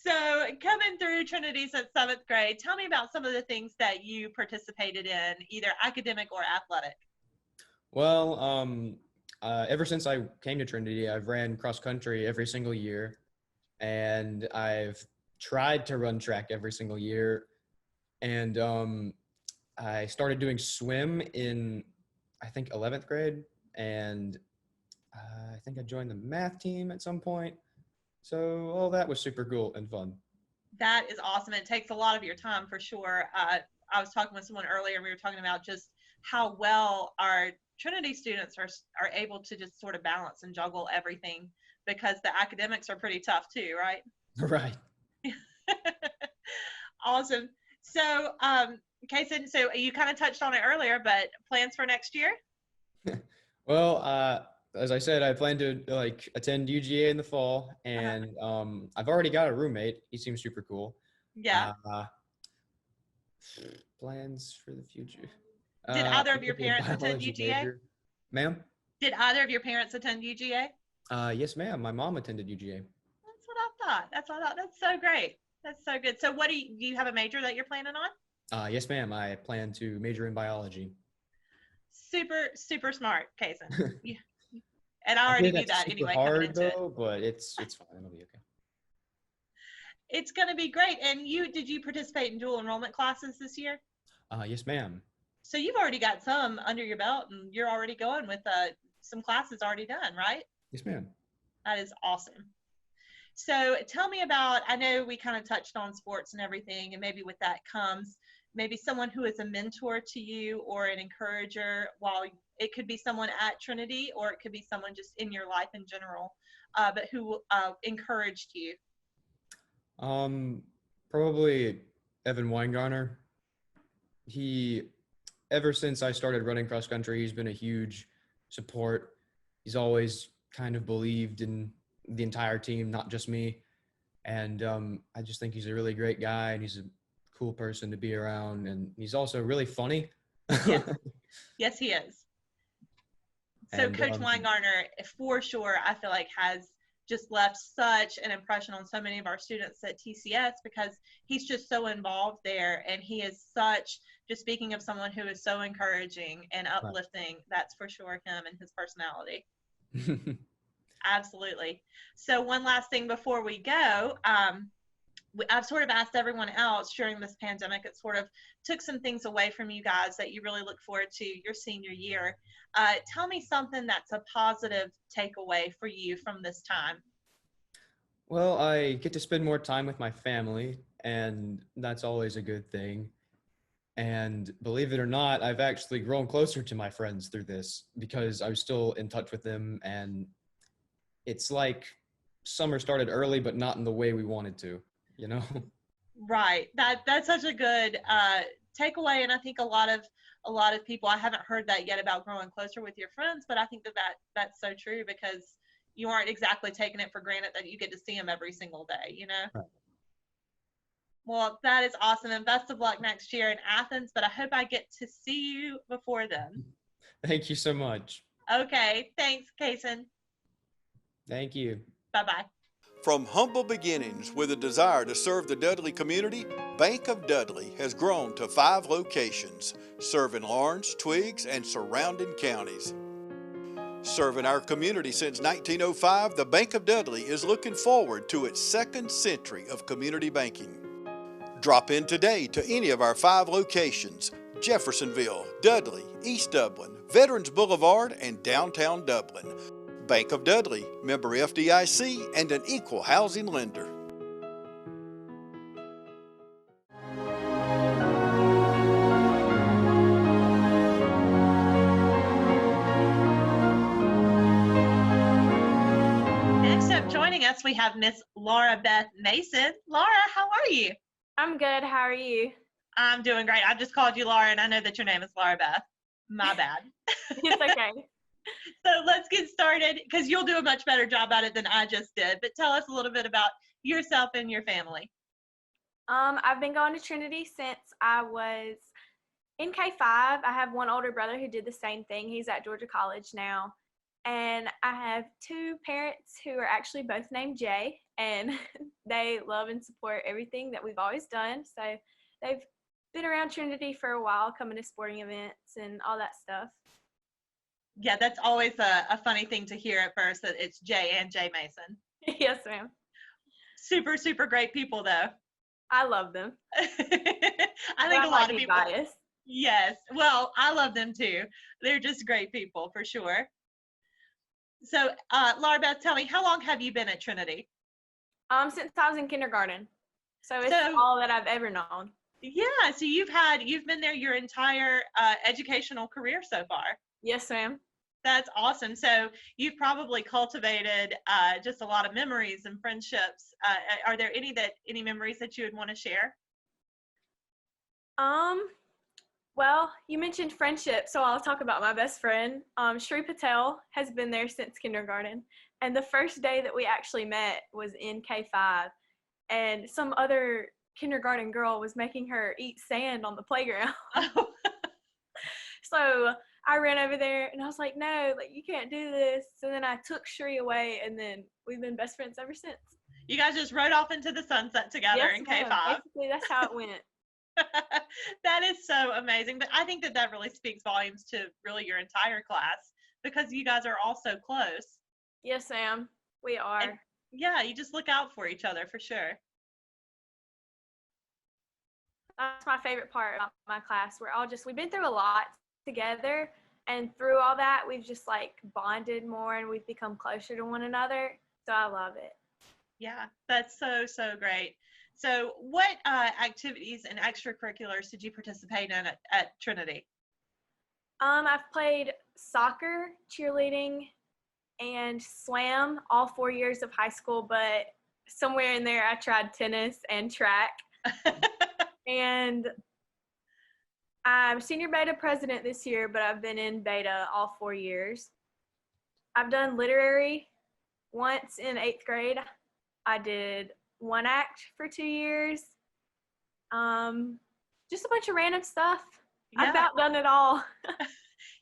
So coming through Trinity since 7th grade, tell me about some of the things that you participated in, either academic or athletic. Well, ever since I came to Trinity, I've ran cross country every single year, and I've tried to run track every single year. And I started doing swim in, I think, 11th grade, and I think I joined the math team at some point. So all that was super cool and fun. That is awesome. It takes a lot of your time for sure. I was talking with someone earlier, and we were talking about just how well our Trinity students are able to just sort of balance and juggle everything, because the academics are pretty tough too, right? Right. Awesome. So, Casein, so you kind of touched on it earlier, but plans for next year? Well, as I said, I plan to attend UGA in the fall, and I've already got a roommate. He seems super cool. Yeah. Plans for the future. Did either of your parents attend UGA? Ma'am? Did either of your parents attend UGA? Yes, ma'am. My mom attended UGA. That's what I thought. That's so great. That's so good. So what do you have a major that you're planning on? Yes, ma'am. I plan to major in biology. Super smart, Casein. Yeah. And I already knew that anyway. Hard though, but it's fine. It'll be okay. It's going to be great. And did you participate in dual enrollment classes this year? Yes, ma'am. So you've already got some under your belt, and you're already going with some classes already done, right? Yes, ma'am. That is awesome. So tell me about, I know we kind of touched on sports and everything, and maybe with that comes maybe someone who is a mentor to you or an encourager, while it could be someone at Trinity or it could be someone just in your life in general, but who encouraged you. Probably Evan Weingarner. Ever since I started running cross country, he's been a huge support. He's always kind of believed in the entire team, not just me. And I just think he's a really great guy, and he's a cool person to be around, and he's also really funny. Yes, he is. So and, Coach Weingarner, for sure, I feel like has just left such an impression on so many of our students at TCS, because he's just so involved there, and he is such, just speaking of someone who is so encouraging and uplifting, that's for sure him and his personality. Absolutely. So one last thing before we go, I've sort of asked everyone else during this pandemic, it sort of took some things away from you guys that you really look forward to your senior year. Tell me something that's a positive takeaway for you from this time. Well, I get to spend more time with my family, and that's always a good thing. And believe it or not, I've actually grown closer to my friends through this, because I'm still in touch with them, and it's like summer started early, but not in the way we wanted to, you know? Right. That's such a good takeaway, and I think a lot of people, I haven't heard that yet about growing closer with your friends, but I think that's so true, because you aren't exactly taking it for granted that you get to see them every single day, you know? Right. Well, that is awesome, and best of luck next year in Athens, but I hope I get to see you before then. Thank you so much. Okay, thanks, Casein. Thank you. Bye-bye. From humble beginnings with a desire to serve the Dudley community, Bank of Dudley has grown to 5 locations, serving Lawrence, Twiggs, and surrounding counties. Serving our community since 1905, the Bank of Dudley is looking forward to its 2nd century of community banking. Drop in today to any of our 5 locations: Jeffersonville, Dudley, East Dublin, Veterans Boulevard, and downtown Dublin. Bank of Dudley, member FDIC, and an equal housing lender. Next up, joining us, we have Miss Laura Beth Mason. Laura, how are you? I'm good. How are you? I'm doing great. I've just called you Laura, and I know that your name is Laura Beth. My bad. It's okay. So let's get started, because you'll do a much better job at it than I just did. But tell us a little bit about yourself and your family. I've been going to Trinity since I was in K-5. I have one older brother who did the same thing. He's at Georgia College now. And I have 2 parents who are actually both named Jay, and they love and support everything that we've always done. So they've been around Trinity for a while, coming to sporting events and all that stuff. Yeah, that's always a funny thing to hear at first, that it's Jay and Jay Mason. Yes, ma'am. Super, super great people, though. I love them. I think a lot of people. Biased. Yes. Well, I love them too. They're just great people for sure. So, Laura Beth, tell me, how long have you been at Trinity? Since I was in kindergarten. So it's all that I've ever known. Yeah. So you've been there your entire educational career so far. Yes, ma'am. That's awesome. So you've probably cultivated just a lot of memories and friendships. Are there any memories that you would want to share? Well, you mentioned friendship, so I'll talk about my best friend. Shri Patel has been there since kindergarten, and the first day that we actually met was in K-5, and some other kindergarten girl was making her eat sand on the playground. So I ran over there, and I was like, no, like, you can't do this. So then I took Shri away, and then we've been best friends ever since. You guys just rode off into the sunset together in K-5. Basically, that's how it went. That is so amazing. But I think that really speaks volumes to really your entire class, because you guys are all so close. Yes, ma'am. We are. And, yeah, you just look out for each other for sure. That's my favorite part about my class. We've been through a lot together, and through all that, we've just like bonded more, and we've become closer to one another. So I love it. Yeah, that's so, so great. So what activities and extracurriculars did you participate in at Trinity? I've played soccer, cheerleading, and swam all 4 years of high school, but somewhere in there I tried tennis and track. And I'm senior beta president this year, but I've been in beta all 4 years. I've done literary once in 8th grade. I did 1 act for 2 years. Just a bunch of random stuff. Yeah. I've about done it all.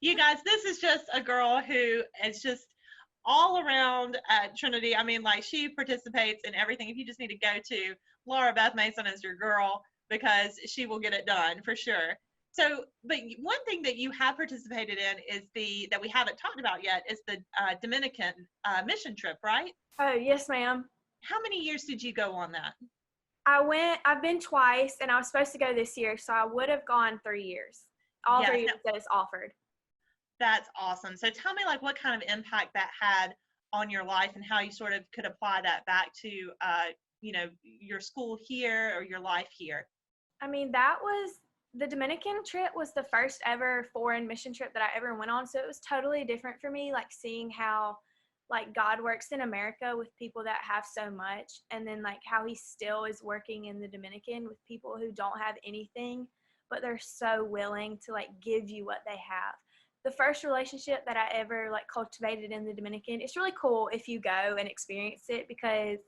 You guys, this is just a girl who is just all around at Trinity. I mean, like, she participates in everything. If you just need to go to Laura Beth Mason as your girl, because she will get it done for sure. So, but one thing that you have participated in is that we haven't talked about yet is the Dominican mission trip, right? Oh, yes, ma'am. How many years did you go on that? I've been twice, and I was supposed to go this year, so I would have gone 3 years. All 3 years that it's offered. That's awesome. So tell me, like, what kind of impact that had on your life and how you sort of could apply that back to, your school here or your life here. I mean, the Dominican trip was the first ever foreign mission trip that I ever went on, so it was totally different for me, like seeing how like God works in America with people that have so much, and then like how he still is working in the Dominican with people who don't have anything, but they're so willing to like give you what they have. the first relationship that I ever like cultivated in the Dominican. It's really cool if you go and experience it, because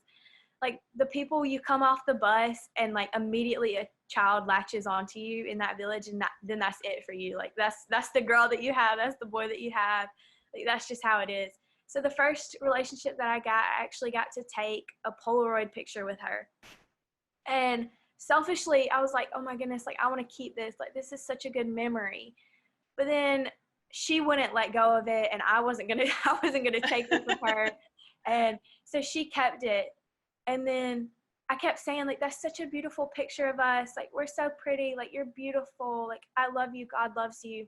like the people, you come off the bus and like immediately a child latches onto you in that village, and then that's it for you. Like that's the girl that you have, that's the boy that you have. Like that's just how it is. So the first relationship that I actually got to take a Polaroid picture with her. And selfishly, I was like, oh my goodness, like I want to keep this. Like this is such a good memory. But then she wouldn't let go of it, and I wasn't gonna take it with her. And so she kept it. And then I kept saying, like, that's such a beautiful picture of us. Like, we're so pretty. Like, you're beautiful. Like, I love you. God loves you.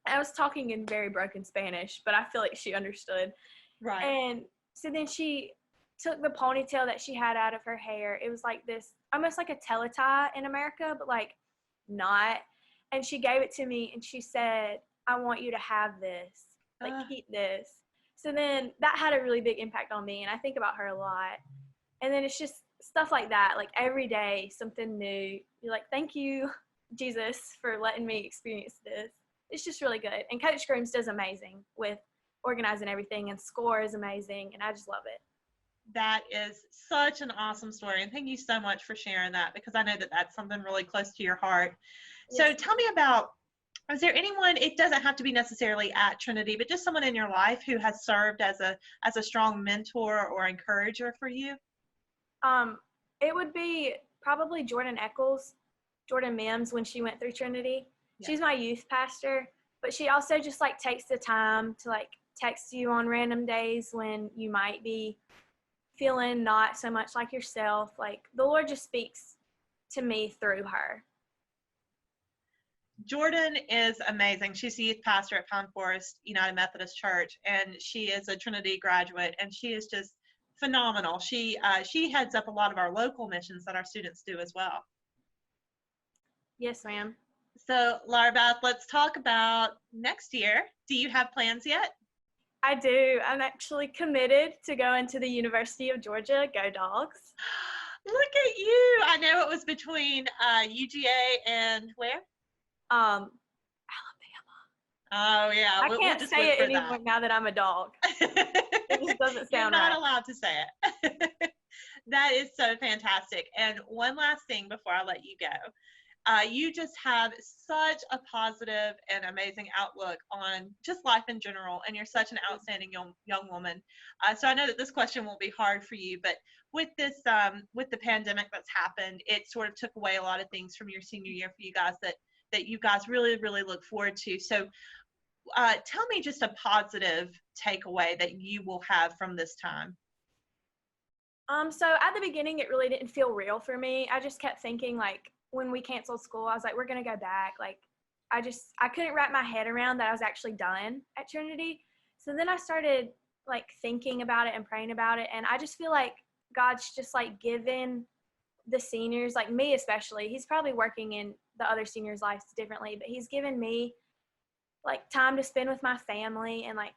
I was talking in very broken Spanish, but I feel like she understood. Right. And so then she took the ponytail that she had out of her hair. It was like this, almost like a teletie in America, but like not. And she gave it to me, and she said, I want you to have this. Like, keep this. So then that had a really big impact on me, and I think about her a lot. And then it's just stuff like that, like every day, something new. You're like, thank you, Jesus, for letting me experience this. It's just really good. And Coach Grooms does amazing with organizing everything, and SCORE is amazing, and I just love it. That is such an awesome story, and thank you so much for sharing that, because I know that that's something really close to your heart. So tell me about, is there anyone, it doesn't have to be necessarily at Trinity, but just someone in your life who has served as a strong mentor or encourager for you? It would be probably Jordan Mims, when she went through Trinity. Yeah. She's my youth pastor, but she also just like takes the time to like text you on random days when you might be feeling not so much like yourself. Like the Lord just speaks to me through her. Jordan is amazing. She's the youth pastor at Pine Forest United Methodist Church, and she is a Trinity graduate, and she is just phenomenal. She heads up a lot of our local missions that our students do as well. Yes, ma'am. So, Laura Beth, let's talk about next year. Do you have plans yet? I do. I'm actually committed to going to the University of Georgia. Go Dogs. Look at you. I know it was between UGA and where? Alabama. Oh, yeah. I can't say it anymore now that I'm a dog. It just doesn't sound right. You're not allowed to say it. That is so fantastic. And one last thing before I let you go. You just have such a positive and amazing outlook on just life in general, and you're such an outstanding young woman. So I know that this question won't be hard for you, but with this, with the pandemic that's happened, it sort of took away a lot of things from your senior year for you guys that you guys really, really look forward to. So tell me just a positive takeaway that you will have from this time. So at the beginning, it really didn't feel real for me. I just kept thinking, like, when we canceled school, I was like, we're going to go back. Like, I couldn't wrap my head around that I was actually done at Trinity. So then I started, like, thinking about it and praying about it. And I just feel like God's just, like, given the seniors, like me especially, he's probably working in the other seniors' lives differently, but he's given me, like, time to spend with my family and, like,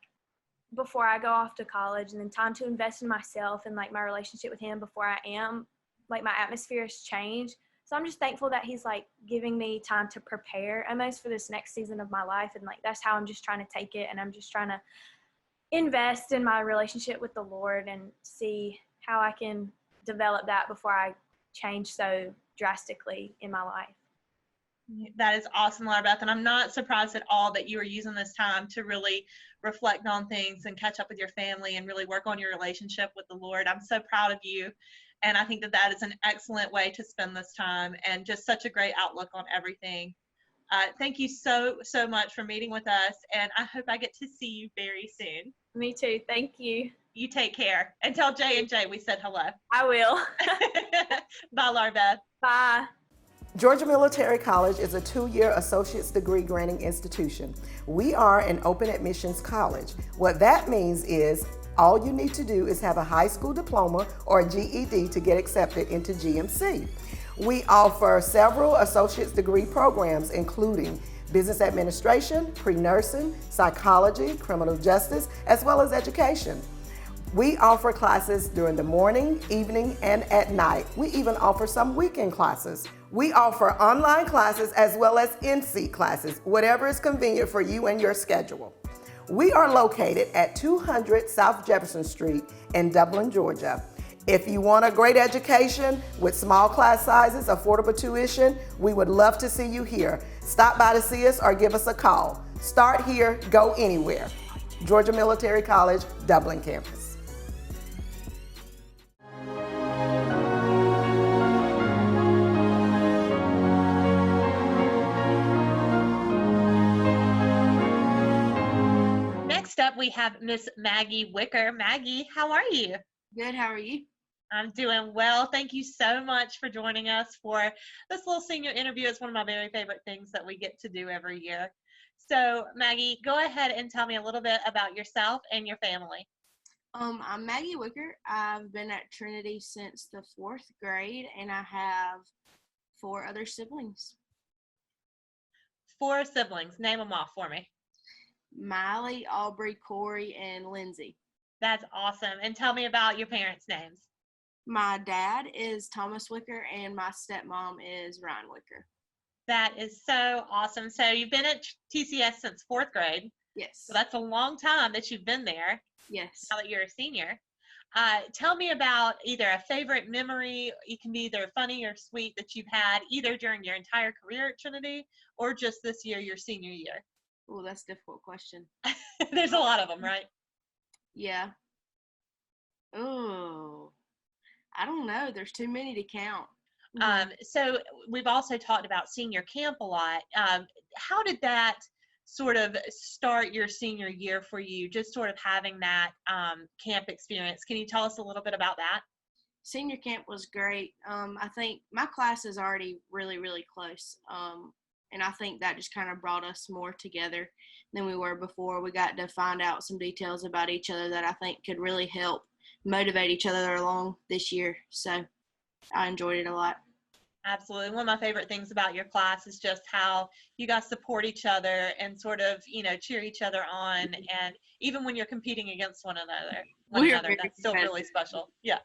before I go off to college, and then time to invest in myself and, like, my relationship with him before I am, like, my atmosphere has changed. So I'm just thankful that he's, like, giving me time to prepare almost for this next season of my life. And, like, that's how I'm just trying to take it. And I'm just trying to invest in my relationship with the Lord and see how I can develop that before I change so drastically in my life. That is awesome, Laura Beth. And I'm not surprised at all that you are using this time to really reflect on things and catch up with your family and really work on your relationship with the Lord. I'm so proud of you. And I think that that is an excellent way to spend this time, and just such a great outlook on everything. Thank you so much for meeting with us, and I hope I get to see you very soon. Me too. Thank you. You take care. And tell Jay and Jay we said hello. I will. Bye, Laura Beth. Bye. Georgia Military College is a 2-year associate's degree granting institution. We are an open admissions college. What that means is all you need to do is have a high school diploma or a GED to get accepted into GMC. We offer several associate's degree programs, including business administration, pre-nursing, psychology, criminal justice, as well as education. We offer classes during the morning, evening, and at night. We even offer some weekend classes. We offer online classes as well as in-seat classes, whatever is convenient for you and your schedule. We are located at 200 South Jefferson Street in Dublin, Georgia. If you want a great education with small class sizes, affordable tuition, we would love to see you here. Stop by to see us or give us a call. Start here, go anywhere. Georgia Military College, Dublin campus. Next up, we have Miss Maggie Wicker. Maggie, how are you? Good, how are you? I'm doing well. Thank you so much for joining us for this little senior interview. It's one of my very favorite things that we get to do every year. So, Maggie, go ahead and tell me a little bit about yourself and your family. I'm Maggie Wicker. I've been at Trinity since the 4th grade, and I have 4 other siblings. 4 siblings. Name them off for me. Miley, Aubrey, Corey, and Lindsay. That's awesome. And tell me about your parents' names. My dad is Thomas Wicker, and my stepmom is Ryan Wicker. That is so awesome. So you've been at TCS since 4th grade. Yes. So that's a long time that you've been there. Yes. Now that you're a senior. Tell me about either a favorite memory. It can be either funny or sweet that you've had either during your entire career at Trinity or just this year, your senior year. Oh, that's a difficult question. There's a lot of them, right? Yeah. Oh, I don't know. There's too many to count. So we've also talked about senior camp a lot. How did that sort of start your senior year for you, just sort of having that camp experience? Can you tell us a little bit about that? Senior camp was great. I think my class is already really, really close. And I think that just kind of brought us more together than we were before. We got to find out some details about each other that I think could really help motivate each other along this year. So I enjoyed it a lot. Absolutely. One of my favorite things about your class is just how you guys support each other and sort of, cheer each other on. And even when you're competing against one another, that's still really special. Yeah.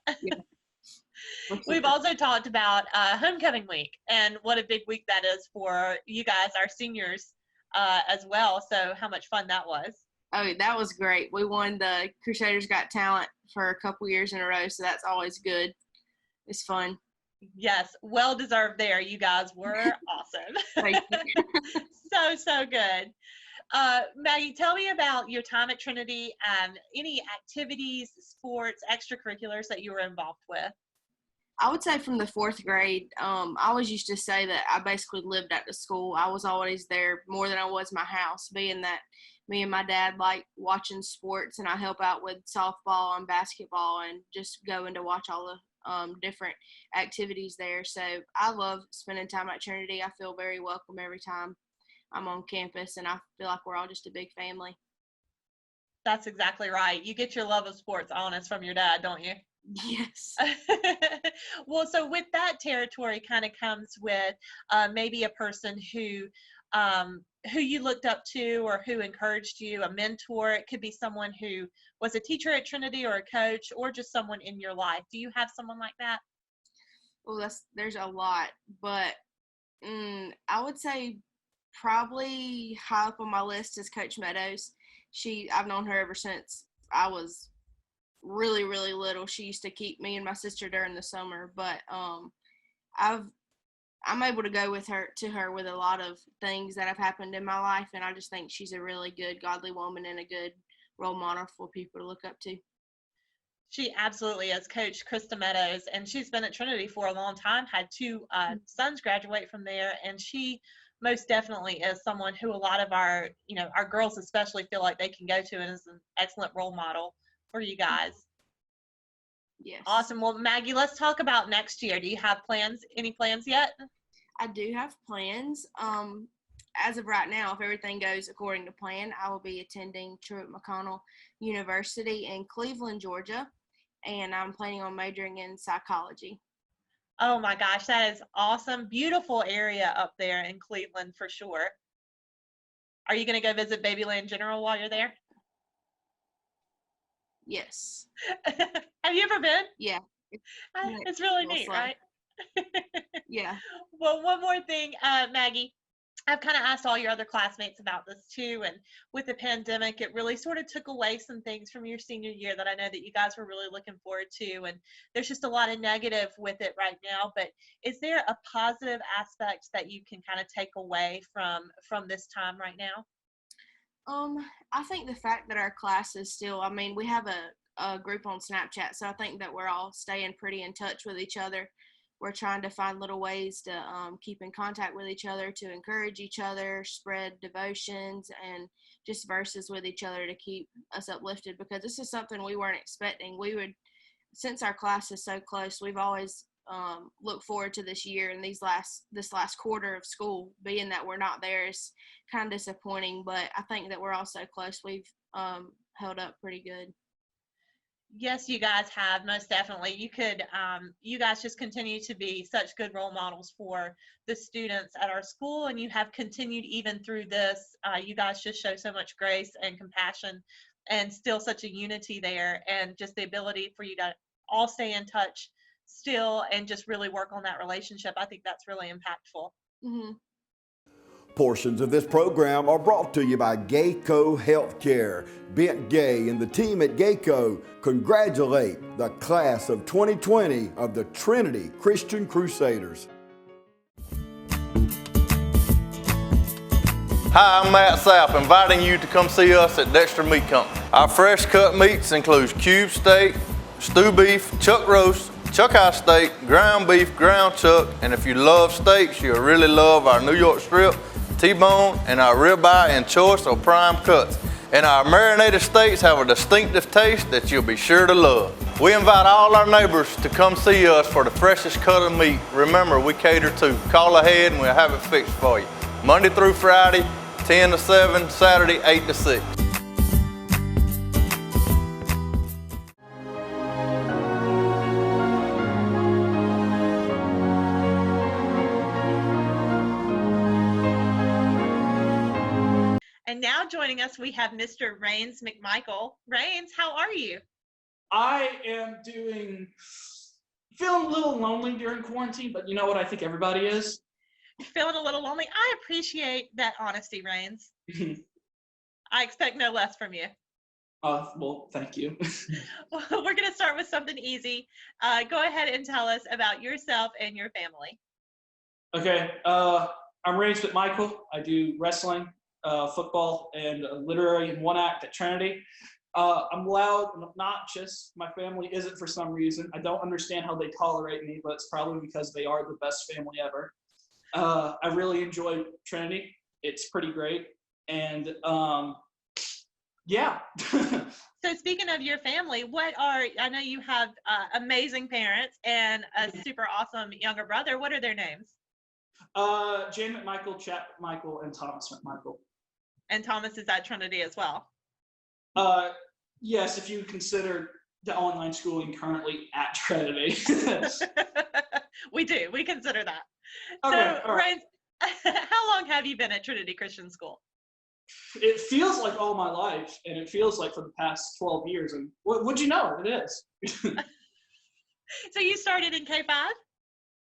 We've also talked about homecoming week and what a big week that is for you guys, our seniors, as well. So how much fun that was. Oh, that was great. We won the Crusaders Got Talent for a couple years in a row, so that's always good. It's fun. Yes, well deserved there. You guys were awesome. Thank you. So good. Maggie, tell me about your time at Trinity and any activities, sports, extracurriculars that you were involved with. I would say from the 4th grade, I always used to say that I basically lived at the school. I was always there more than I was my house, being that me and my dad like watching sports, and I help out with softball and basketball and just going to watch all the different activities there. So I love spending time at Trinity. I feel very welcome every time I'm on campus, and I feel like we're all just a big family. That's exactly right. You get your love of sports honest from your dad, don't you? Yes. Well, so with that territory kind of comes with maybe a person who you looked up to or who encouraged you, a mentor. It could be someone who was a teacher at Trinity or a coach or just someone in your life. Do you have someone like that? Well, there's a lot, but I would say probably high up on my list is Coach Meadows. I've known her ever since I was really, really little. She used to keep me and my sister during the summer, but I'm able to go to her with a lot of things that have happened in my life, and I just think she's a really good, godly woman and a good role model for people to look up to. She absolutely is. Coach Krista Meadows, and she's been at Trinity for a long time, had 2 sons graduate from there, and she most definitely is someone who a lot of our girls especially feel like they can go to and is an excellent role model for you guys. Yes. Awesome. Well, Maggie, let's talk about next year. Do you have any plans yet? I do have plans. As of right now, if everything goes according to plan, I will be attending Truett McConnell University in Cleveland, Georgia, and I'm planning on majoring in psychology. Oh my gosh, that is awesome. Beautiful area up there in Cleveland for sure. Are you going to go visit Babyland General while you're there? Yes. Have you ever been? Yeah. It's really neat, right? Yeah. Well, one more thing, Maggie. I've kind of asked all your other classmates about this too, and with the pandemic, it really sort of took away some things from your senior year that I know that you guys were really looking forward to, and there's just a lot of negative with it right now. But is there a positive aspect that you can kind of take away from this time right now? I think the fact that our class is still, I mean, we have a group on Snapchat, so I think that we're all staying pretty in touch with each other. We're trying to find little ways to keep in contact with each other, to encourage each other, spread devotions, and just verses with each other to keep us uplifted, because this is something we weren't expecting. Since our class is so close, we've always looked forward to this year, and this last quarter of school, being that we're not there, is kind of disappointing, but I think that we're all so close. We've held up pretty good. Yes, you guys have, most definitely. You guys just continue to be such good role models for the students at our school, and you have continued even through this. You guys just show so much grace and compassion, and still such a unity there, and just the ability for you to all stay in touch still and just really work on that relationship. I think that's really impactful. Mm-hmm. Portions of this program are brought to you by Geico Healthcare. Bent Gay and the team at Geico congratulate the class of 2020 of the Trinity Christian Crusaders. Hi, I'm Matt Sapp, inviting you to come see us at Dexter Meat Company. Our fresh cut meats include cube steak, stew beef, chuck roast, chuck high steak, ground beef, ground chuck, and if you love steaks, you'll really love our New York strip, T-bone, and our ribeye and choice or prime cuts. And our marinated steaks have a distinctive taste that you'll be sure to love. We invite all our neighbors to come see us for the freshest cut of meat. Remember, we cater to. Call ahead and we'll have it fixed for you. Monday through Friday, 10 to 7, Saturday, 8 to 6. And now joining us, we have Mr. Rains McMichael. Rains, how are you? I am feeling a little lonely during quarantine, but you know what? I think everybody is. Feeling a little lonely? I appreciate that honesty, Rains. I expect no less from you. Well, thank you. Well, we're going to start with something easy. Go ahead and tell us about yourself and your family. Okay. I'm Rains McMichael. I do wrestling, football, and literary in one act at Trinity. I'm loud and obnoxious. My family isn't for some reason. I don't understand how they tolerate me, but it's probably because they are the best family ever. I really enjoy Trinity. It's pretty great. And yeah. So speaking of your family, I know you have amazing parents and a super awesome younger brother. What are their names? Jane McMichael, Chad McMichael, and Thomas McMichael. And Thomas is at Trinity as well? Yes, if you consider the online schooling currently at Trinity. We do. We consider that. Okay, so, Ryan, how long have you been at Trinity Christian School? It feels like all my life, and it feels like for the past 12 years. And what'd you know? It is. So you started in K5?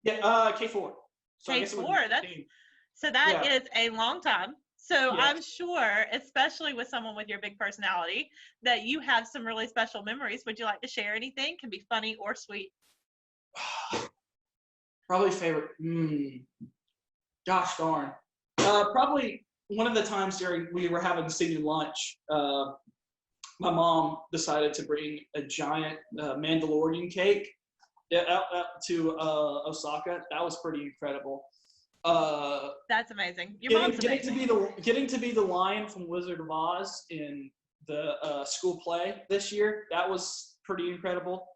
Yeah, K4. So K4. That is a long time. So yeah. I'm sure, especially with someone with your big personality, that you have some really special memories. Would you like to share anything? Can be funny or sweet. Probably favorite. Gosh darn. Probably one of the times we were having senior lunch, my mom decided to bring a giant Mandalorian cake to Osaka. That was pretty incredible. That's amazing. Your mom's amazing. Getting to be the lion from Wizard of Oz in the school play this year, that was pretty incredible.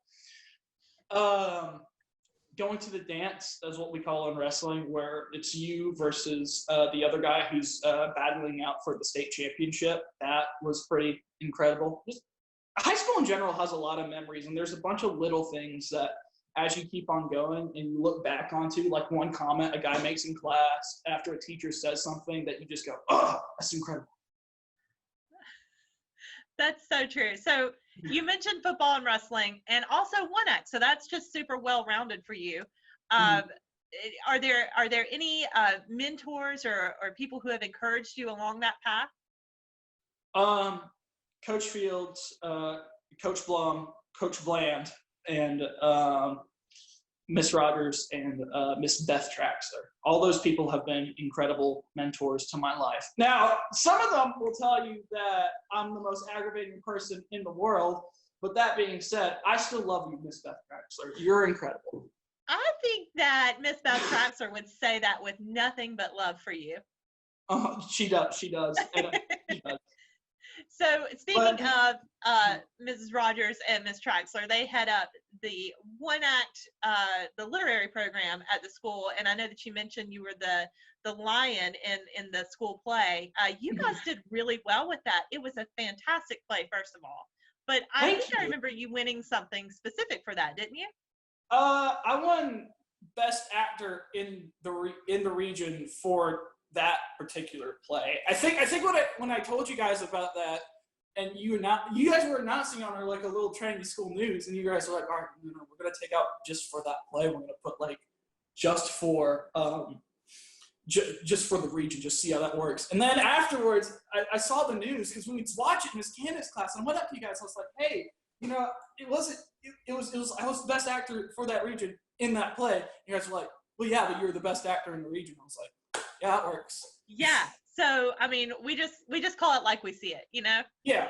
Going to the dance, that's what we call in wrestling, where it's you versus the other guy who's battling out for the state championship. That was pretty incredible. Just, high school in general has a lot of memories, and there's a bunch of little things that as you keep on going and you look back onto, like one comment a guy makes in class after a teacher says something that you just go, oh, that's incredible. That's so true. So You mentioned football and wrestling, and also one act, so that's just super well-rounded for you. Are there any mentors or people who have encouraged you along that path? Coach Fields, Coach Blum, Coach Bland, and Miss Rogers and Miss Beth Traxler. All those people have been incredible mentors to my life. Now, some of them will tell you that I'm the most aggravating person in the world, but that being said, I still love you, Miss Beth Traxler. You're incredible. I think that Miss Beth Traxler would say that with nothing but love for you. She does. She does. She does. So speaking of Mrs. Rogers and Miss Traxler, they head up the one act, the literary program at the school, and I know that you mentioned you were the lion in the school play. You guys did really well with that. It was a fantastic play, first of all. But I remember you winning something specific for that, didn't you? I won Best Actor in the region for that particular play. I think when I told you guys about that, and you guys were announcing on our like a little Trinity School News, and you guys were like, all right, we're gonna take out just for that play. We're gonna put like just for the region, just see how that works. And then afterwards, I saw the news because we would watch it in Miss Candace's class, and I went up to you guys. I was like, hey, it was I was the best actor for that region in that play. You guys were like, well, yeah, but you're the best actor in the region. I was like, yeah, it works. Yeah. So, I mean, we just call it like we see it, Yeah,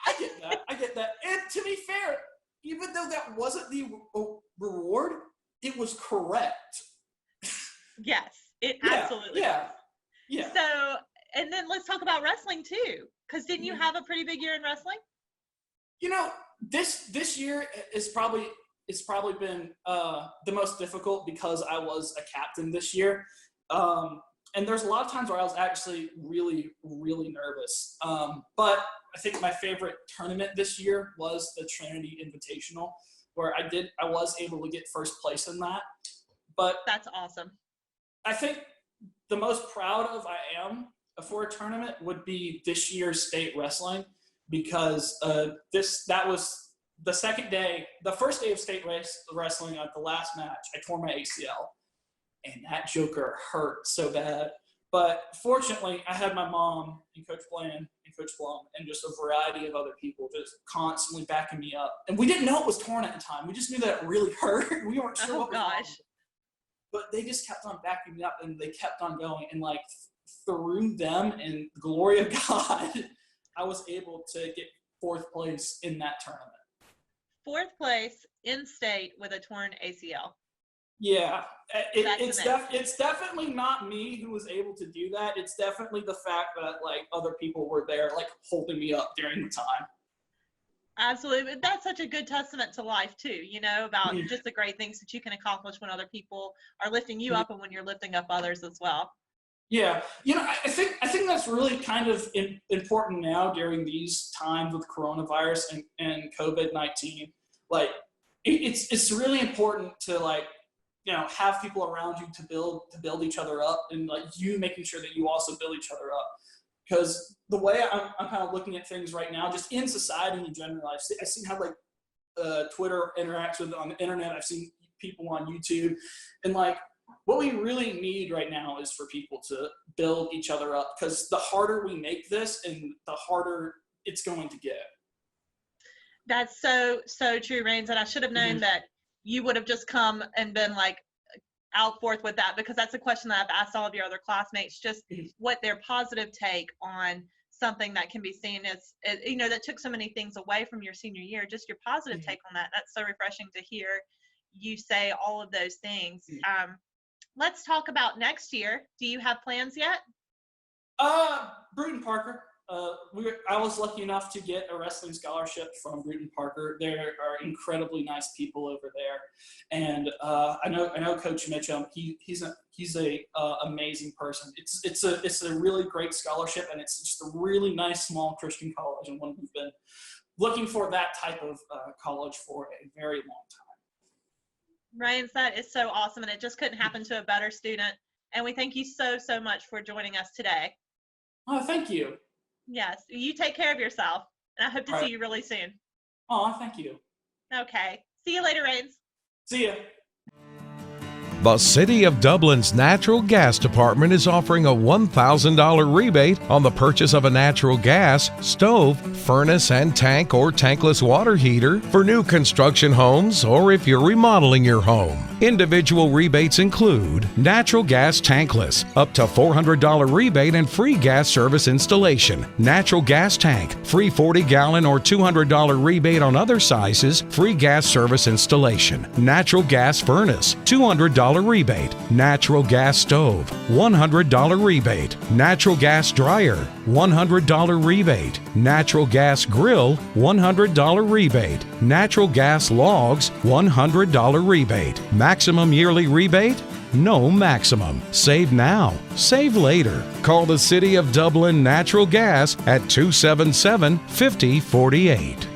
I get that. I get that. And to be fair, even though that wasn't the reward, it was correct. Yes, it absolutely was. Yeah. So, and then let's talk about wrestling too, because didn't you have a pretty big year in wrestling? This year is probably been the most difficult because I was a captain this year. And there's a lot of times where I was actually really, really nervous. But I think my favorite tournament this year was the Trinity Invitational, where I was able to get first place in that. But that's awesome. I think the most proud of I am for a tournament would be this year's state wrestling, because that was the first day of state wrestling at the last match. I tore my ACL. And that joker hurt so bad. But fortunately, I had my mom and Coach Bland and Coach Blum and just a variety of other people just constantly backing me up. And we didn't know it was torn at the time. We just knew that it really hurt. We weren't sure what was wrong. But they just kept on backing me up, and they kept on going. And like through them and the glory of God, I was able to get fourth place in that tournament. Fourth place in state with a torn ACL. Yeah, it's definitely not me who was able to do that. It's definitely the fact that like other people were there, like holding me up during the time. Absolutely, that's such a good testament to life too. About just the great things that you can accomplish when other people are lifting you up, and when you're lifting up others as well. Yeah, I think that's really kind of important now during these times with coronavirus and COVID-19. Like, it's really important to like, have people around you to build each other up, and like you making sure that you also build each other up. Because the way I'm kind of looking at things right now, just in society in general, I've seen how like Twitter interacts with on the internet. I've seen people on YouTube, and like what we really need right now is for people to build each other up. Because the harder we make this, and the harder it's going to get. That's so true, Rains. And I should have known that you would have just come and been like out forth with that, because that's a question that I've asked all of your other classmates, just what their positive take on something that can be seen as, that took so many things away from your senior year, just your positive take on that. That's so refreshing to hear you say all of those things. Let's talk about next year. Do you have plans yet? Bruton Parker. I was lucky enough to get a wrestling scholarship from Bruton Parker. There are incredibly nice people over there, and I know Coach Mitchum. He's a amazing person. It's a really great scholarship, and it's just a really nice small Christian college, and one we've been looking for that type of college for a very long time. Rains, that is so awesome, and it just couldn't happen to a better student. And we thank you so much for joining us today. Oh, thank you. Yes, you take care of yourself, and I hope to see you really soon. Oh, thank you. Okay. See you later, Rains. See ya. The City of Dublin's Natural Gas Department is offering a $1,000 rebate on the purchase of a natural gas, stove, furnace and tank or tankless water heater for new construction homes or if you're remodeling your home. Individual rebates include natural gas tankless, up to $400 rebate and free gas service installation. Natural gas tank, free 40-gallon or $200 rebate on other sizes, free gas service installation. Natural gas furnace, $200 rebate. Natural gas stove, $100 rebate. Natural gas dryer, $100 rebate. Natural gas grill, $100 rebate. Natural gas logs, $100 rebate. Maximum yearly rebate? No maximum. Save now. Save later. Call the City of Dublin Natural Gas at 277-5048.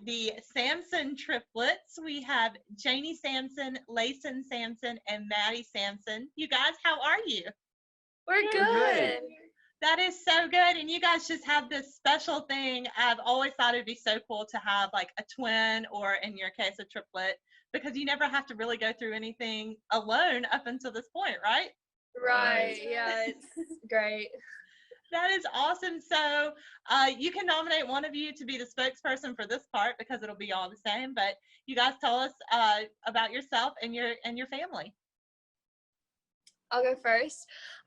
The Sampson triplets. We have Janie Sampson, Layson Sampson, and Maddie Sampson. You guys, how are you? We're good. That is so good. And you guys just have this special thing. I've always thought it'd be so cool to have like a twin or in your case, a triplet, because you never have to really go through anything alone up until this point, right? Right. Yeah, it's great. That is awesome. So you can nominate one of you to be the spokesperson for this part because it'll be all the same. But you guys tell us about yourself and your family. I'll go first.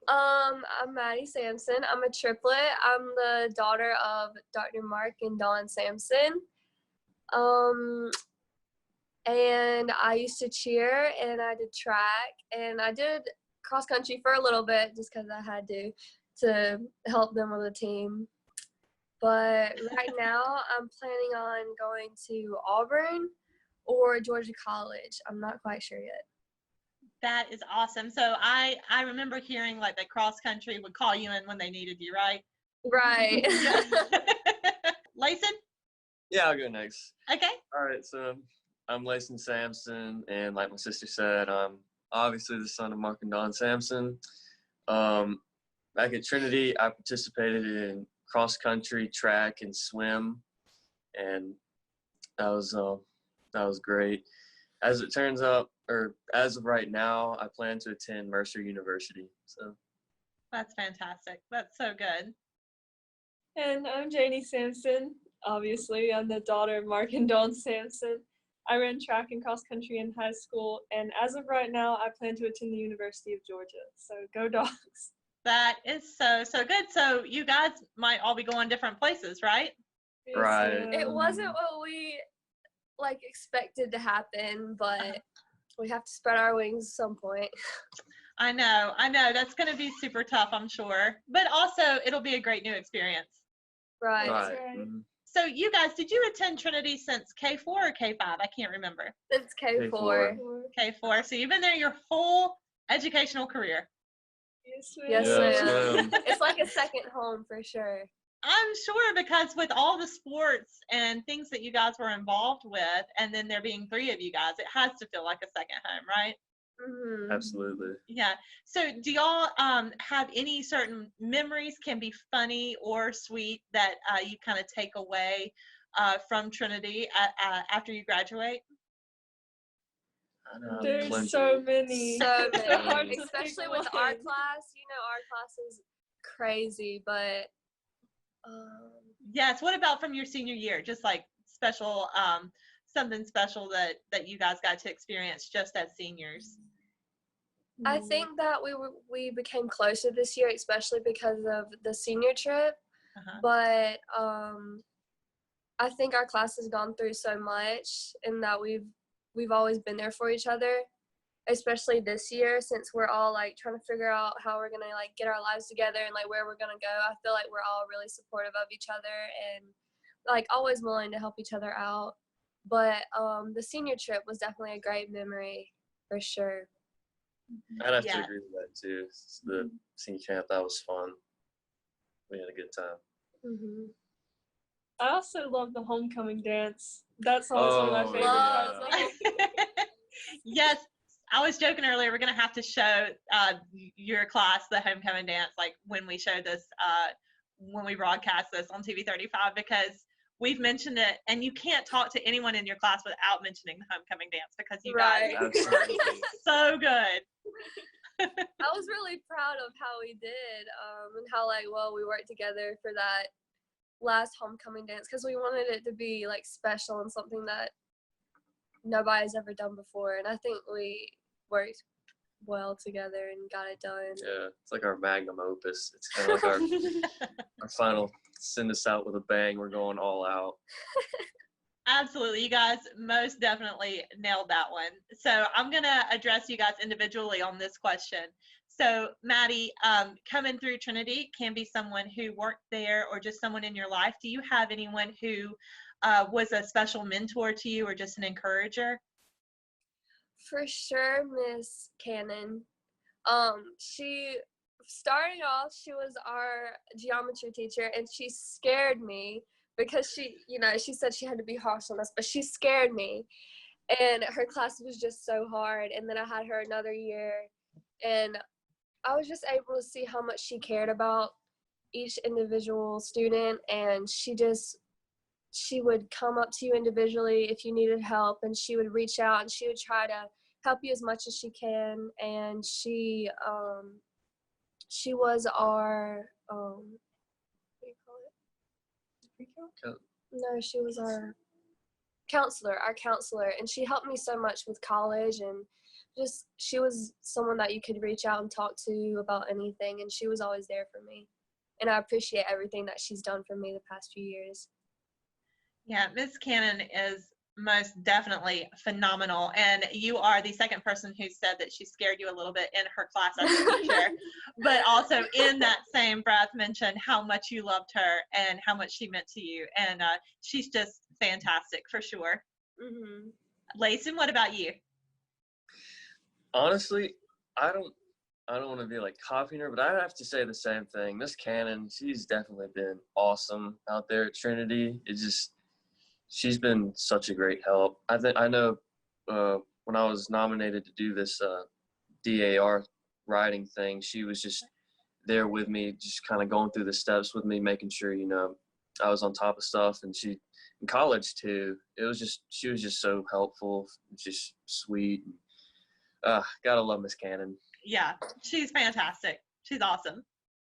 I'm Maddie Sampson. I'm a triplet. I'm the daughter of Dr. Mark and Dawn Sampson. And I used to cheer and I did track and I did cross country for a little bit just because I had to help them with the team. But right now I'm planning on going to Auburn or Georgia College. I'm not quite sure yet. That is awesome. So I remember hearing like that cross country would call you in when they needed you, right? Right. Layson? Yeah, I'll go next. Okay. All right, so I'm Layson Sampson, and like my sister said, I'm obviously the son of Mark and Dawn Sampson. Back at Trinity, I participated in cross country, track, and swim, and that was great. As it turns out, or as of right now, I plan to attend Mercer University. So that's fantastic. That's so good. And I'm Janie Sampson. Obviously, I'm the daughter of Mark and Dawn Sampson. I ran track and cross country in high school, and as of right now, I plan to attend the University of Georgia. So go Dogs. That is so good. So you guys might all be going different places, right? Right. It wasn't what we expected to happen, but we have to spread our wings at some point. I know. That's going to be super tough, I'm sure. But also, it'll be a great new experience. Right. Mm-hmm. So you guys, did you attend Trinity since K4 or K5? I can't remember. Since K4. K4. So you've been there your whole educational career. Yes, ma'am. It's like a second home for sure. I'm sure, because with all the sports and things that you guys were involved with, and then there being 3 of you guys, it has to feel like a second home, right? Mm-hmm. Absolutely. Yeah. So do y'all have any certain memories, can be funny or sweet, that you kind of take away from Trinity after you graduate? There's so many. So many. Especially with our class. You know, our class is crazy, but yes. What about from your senior year? Just like special, something special that you guys got to experience just as seniors. I think that we became closer this year, especially because of the senior trip. But I think our class has gone through so much, and that we've always been there for each other, especially this year, since we're all trying to figure out how we're gonna get our lives together and where we're gonna go. I feel like we're all really supportive of each other and always willing to help each other out. But the senior trip was definitely a great memory for sure. I'd have to agree with that too. The senior camp, that was fun. We had a good time. I also love the homecoming dance. That's always one of my favorite parts. Yes, I was joking earlier. We're gonna have to show your class the homecoming dance, like when we show this, when we broadcast this on TV 35, because we've mentioned it, and you can't talk to anyone in your class without mentioning the homecoming dance because you guys are so good. I was really proud of how we did, and how well we worked together for that last homecoming dance, because we wanted it to be special and something that nobody's ever done before, and I think we worked well together and got it done. Yeah, it's like our magnum opus. It's kind of like our final send us out with a bang. We're going all out. Absolutely. You guys most definitely nailed that one. So I'm going to address you guys individually on this question. So Maddie, coming through Trinity can be someone who worked there or just someone in your life. Do you have anyone who was a special mentor to you or just an encourager? For sure, Miss Cannon. She starting off, she was our geometry teacher, and she scared me because she said she had to be harsh on us, but she scared me, and her class was just so hard. And then I had her another year, and I was just able to see how much she cared about each individual student, and she would come up to you individually if you needed help, and she would reach out and she would try to help you as much as she can. And she was our what do you call it? No, she was our counselor, and she helped me so much with college, and just she was someone that you could reach out and talk to about anything, and she was always there for me, and I appreciate everything that she's done for me the past few years. Yeah, Miss Cannon is most definitely phenomenal, and you are the second person who said that she scared you a little bit in her class as a teacher, but also in that same breath mentioned how much you loved her and how much she meant to you, and she's just fantastic for sure. Layson, what about you? Honestly, I don't want to be copying her, but I have to say the same thing. Miss Cannon, she's definitely been awesome out there at Trinity. She's been such a great help. I know when I was nominated to do this DAR writing thing, she was just there with me, just kind of going through the steps with me, making sure I was on top of stuff. And she, in college too, she was just so helpful, just sweet. Gotta love Miss Cannon. Yeah, she's fantastic. She's awesome.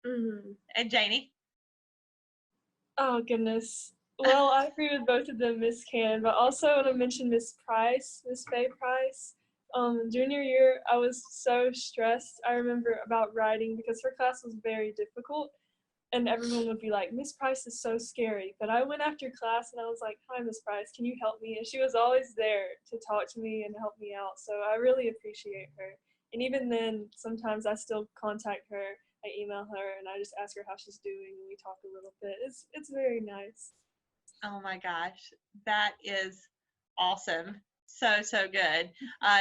And Janie? Oh goodness. Well, I agree with both of them, Miss Cannon, but also I want to mention Miss Price, Miss Faye Price. Junior year, I was so stressed, I remember, about writing because her class was very difficult, and everyone would be like, Miss Price is so scary. But I went after class and I was like, hi, Miss Price, can you help me? And she was always there to talk to me and help me out, so I really appreciate her. And even then, sometimes I still contact her, I email her, and I just ask her how she's doing, and we talk a little bit. It's very nice. Oh my gosh, that is awesome. So good.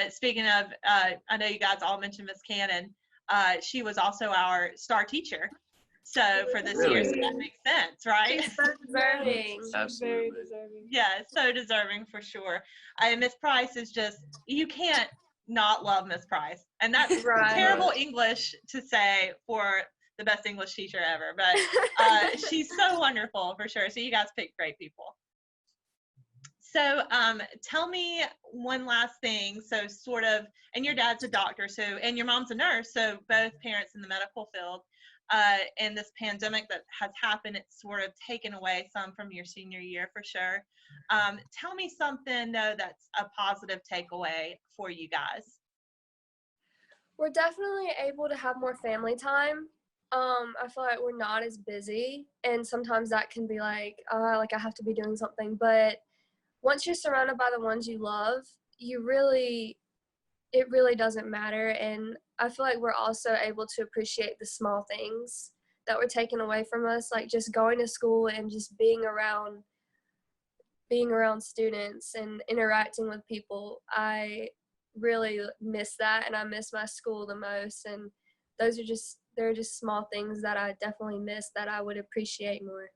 Speaking of, I know you guys all mentioned Miss Cannon. She was also our star teacher. So for this year, so that makes sense, right? She's so deserving. Absolutely. Very deserving. Yeah, so deserving for sure. And Miss Price is just, you can't not love Miss Price. And that's terrible English to say for the best English teacher ever, but she's so wonderful for sure. So you guys picked great people. So tell me one last thing. So sort of, and your dad's a doctor, so, and your mom's a nurse, so both parents in the medical field. And this pandemic that has happened, it's sort of taken away some from your senior year for sure. Tell me something though that's a positive takeaway for you guys. We're definitely able to have more family time. I feel like we're not as busy, and sometimes that can be like I have to be doing something, but once you're surrounded by the ones you love, it really doesn't matter. And I feel like we're also able to appreciate the small things that were taken away from us, like just going to school and just being around students and interacting with people. I really miss that, and I miss my school the most, and they're just small things that I definitely miss that I would appreciate more.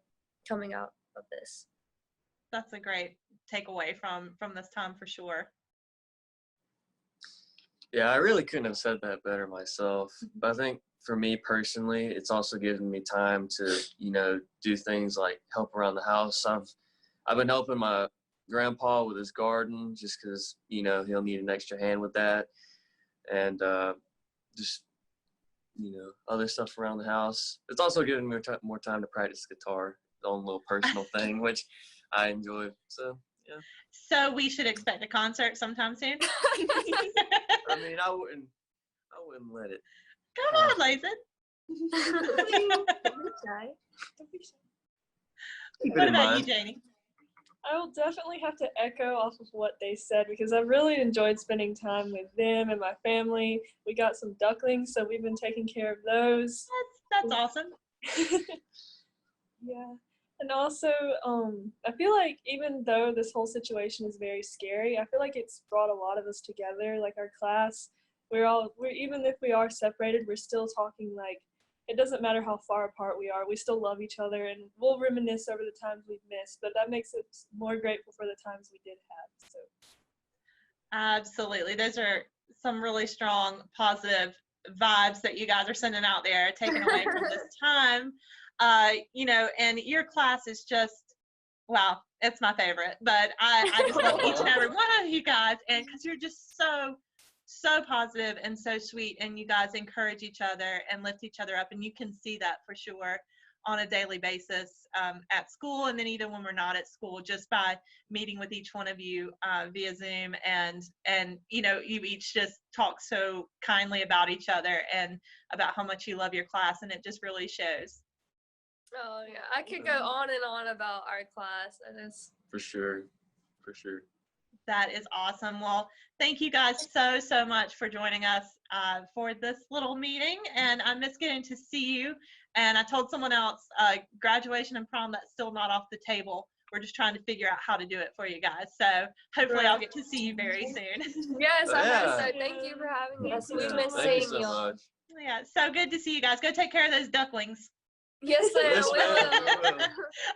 coming out of this. That's a great takeaway from this time for sure. Yeah, I really couldn't have said that better myself. But I think for me personally, it's also given me time to, do things like help around the house. I've been helping my grandpa with his garden just because, he'll need an extra hand with that. And just, other stuff around the house. It's also given me more time to practice guitar, its own little personal thing, which I enjoy. So, yeah. So we should expect a concert sometime soon? I mean, I wouldn't let it. Come on, Layson. What about you, Janie? I will definitely have to echo off of what they said because I really enjoyed spending time with them and my family. We got some ducklings, so we've been taking care of those. That's awesome. Yeah. And also, I feel like even though this whole situation is very scary, I feel like it's brought a lot of us together. Like our class, we're even if we are separated, we're still talking. Like it doesn't matter how far apart we are, we still love each other, and we'll reminisce over the times we've missed. But that makes us more grateful for the times we did have. So. Absolutely, those are some really strong, positive vibes that you guys are sending out there, taking away from this time. And your class is just, wow, it's my favorite. But I just love each and every one of you guys, and because you're just so positive and so sweet, and you guys encourage each other and lift each other up, and you can see that for sure on a daily basis at school, and then even when we're not at school, just by meeting with each one of you via Zoom, and you each just talk so kindly about each other and about how much you love your class, and it just really shows. Oh yeah, I could go on and on about our class. For sure. That is awesome. Well, thank you guys so much for joining us for this little meeting, and I miss getting to see you. And I told someone else, graduation and prom, that's still not off the table. We're just trying to figure out how to do it for you guys. So hopefully I'll get to see you very soon. Yes, I hope so. Thank you for having us. We miss seeing you. Much. Yeah, so good to see you guys. Go take care of those ducklings. Yes, I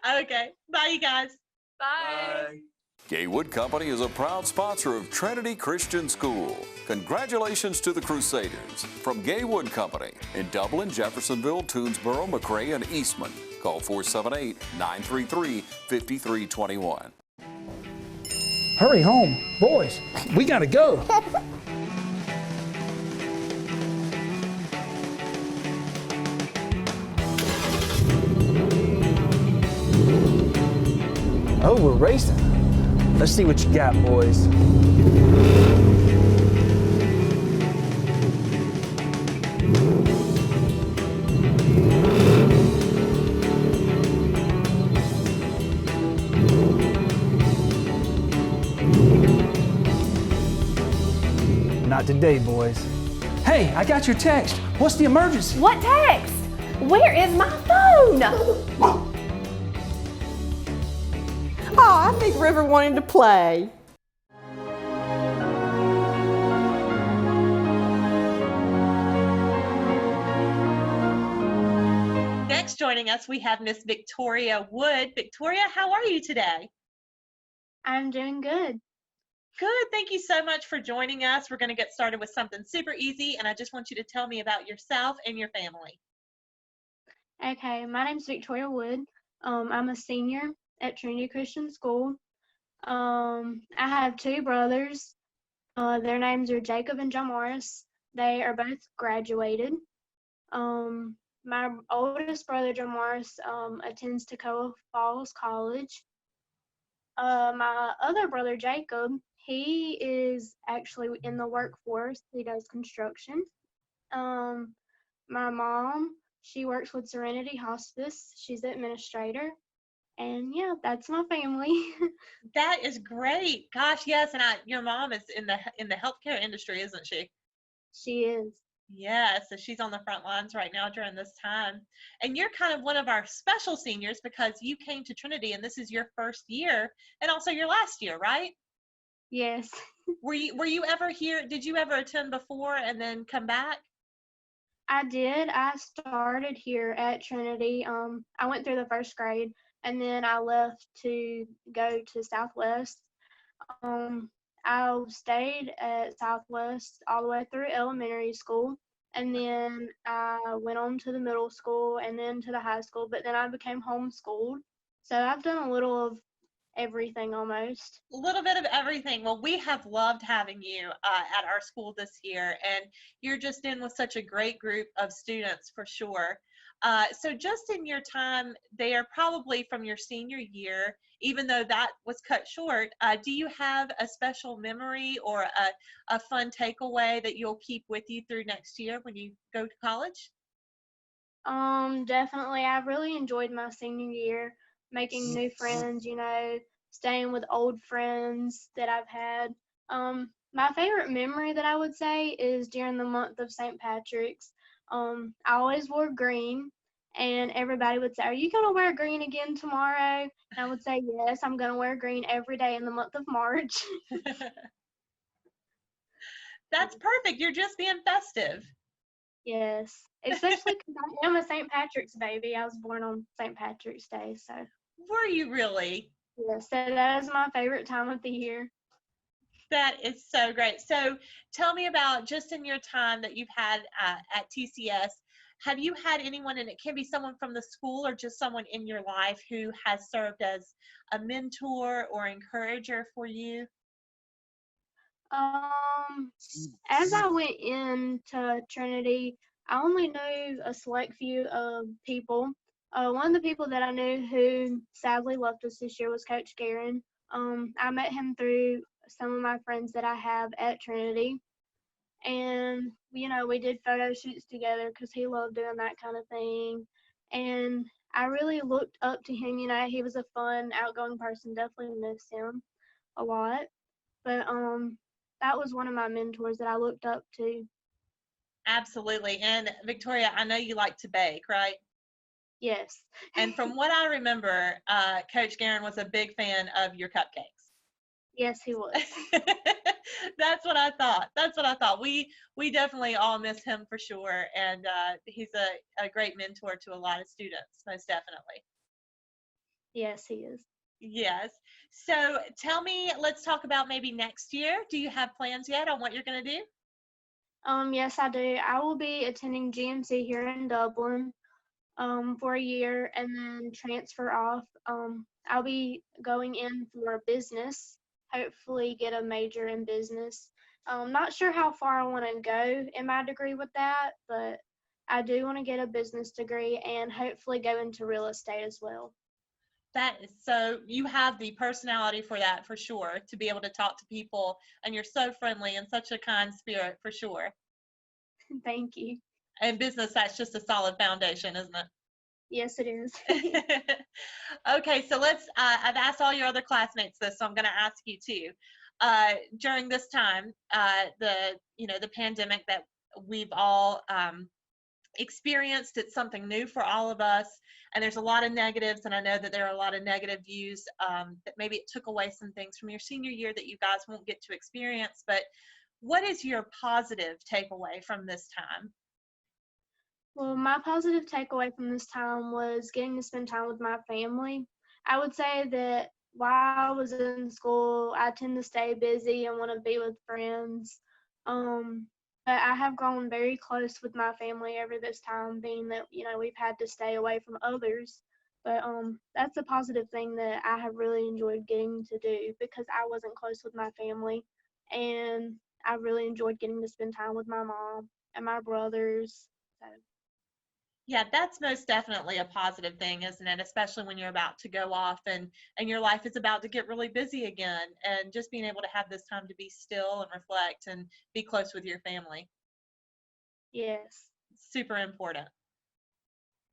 will. Okay. Bye, you guys. Bye. Gaywood Company is a proud sponsor of Trinity Christian School. Congratulations to the Crusaders. From Gaywood Company in Dublin, Jeffersonville, Toonsboro, McRae, and Eastman. Call 478-933-5321. Hurry home. Boys, we gotta go. Oh, we're racing. Let's see what you got, boys. Not today, boys. Hey, I got your text. What's the emergency? What text? Where is my phone? Oh, I think River wanted to play. Next, joining us, we have Miss Victoria Wood. Victoria, how are you today? I'm doing good. Good. Thank you so much for joining us. We're going to get started with something super easy, and I just want you to tell me about yourself and your family. Okay, my name's Victoria Wood. I'm a senior at Trinity Christian School. I have two brothers. Their names are Jacob and John Morris. They are both graduated. My oldest brother, John Morris, attends Toccoa Falls College. My other brother, Jacob, he is actually in the workforce. He does construction. My mom, she works with Serenity Hospice. She's the administrator. And yeah, that's my family. That is great. Gosh, yes, and your mom is in the healthcare industry, isn't she? She is. Yeah, so she's on the front lines right now during this time. And you're kind of one of our special seniors because you came to Trinity and this is your first year and also your last year, right? Yes. Were you ever here? Did you ever attend before and then come back? I did. I started here at Trinity. I went through the first grade and then I left to go to Southwest. I stayed at Southwest all the way through elementary school, and then I went on to the middle school and then to the high school, but then I became homeschooled. So I've done a little of everything almost. A little bit of everything. Well, we have loved having you at our school this year, and you're just in with such a great group of students for sure. So just in your time there, probably from your senior year, even though that was cut short, do you have a special memory or a fun takeaway that you'll keep with you through next year when you go to college? Definitely. I really enjoyed my senior year, making new friends, staying with old friends that I've had. My favorite memory that I would say is during the month of St. Patrick's. I always wore green, and everybody would say, "Are you going to wear green again tomorrow?" And I would say, "Yes, I'm going to wear green every day in the month of March." That's perfect. You're just being festive. Yes, especially because I am a St. Patrick's baby. I was born on St. Patrick's Day, so. Were you really? Yes, so that is my favorite time of the year. That is so great. So tell me about, just in your time that you've had at TCS, have you had anyone, and it can be someone from the school or just someone in your life, who has served as a mentor or encourager for you? As I went into Trinity, I only knew a select few of people. One of the people that I knew who sadly left us this year was Coach Guerin. I met him through some of my friends that I have at Trinity, and we did photo shoots together because he loved doing that kind of thing, and I really looked up to him. He was a fun, outgoing person. Definitely miss him a lot, but that was one of my mentors that I looked up to. Absolutely. And Victoria, I know you like to bake, right? Yes. And from what I remember, Coach Guerin was a big fan of your cupcakes. Yes, he was. That's what I thought. We definitely all miss him for sure. And he's a great mentor to a lot of students, most definitely. Yes, he is. Yes. So tell me, let's talk about maybe next year. Do you have plans yet on what you're going to do? Yes, I do. I will be attending GMC here in Dublin for a year and then transfer off. I'll be going in for business, hopefully get a major in business. Not sure how far I want to go in my degree with that, but I do want to get a business degree and hopefully go into real estate as well. That is so, you have the personality for that for sure, to be able to talk to people, and you're so friendly and such a kind spirit for sure. Thank you. And business, that's just a solid foundation, isn't it? Yes, it is. Okay, so I've asked all your other classmates this, so I'm going to ask you too. During this time, the pandemic that we've all experienced, it's something new for all of us, and there's a lot of negatives, and I know that there are a lot of negative views that maybe it took away some things from your senior year that you guys won't get to experience, but what is your positive takeaway from this time? Well, my positive takeaway from this time was getting to spend time with my family. I would say that while I was in school, I tend to stay busy and want to be with friends. But I have grown very close with my family over this time, being that, we've had to stay away from others. But that's a positive thing that I have really enjoyed getting to do, because I wasn't close with my family. And I really enjoyed getting to spend time with my mom and my brothers. So. Yeah, that's most definitely a positive thing, isn't it? Especially when you're about to go off and your life is about to get really busy again, and just being able to have this time to be still and reflect and be close with your family. Yes. Super important.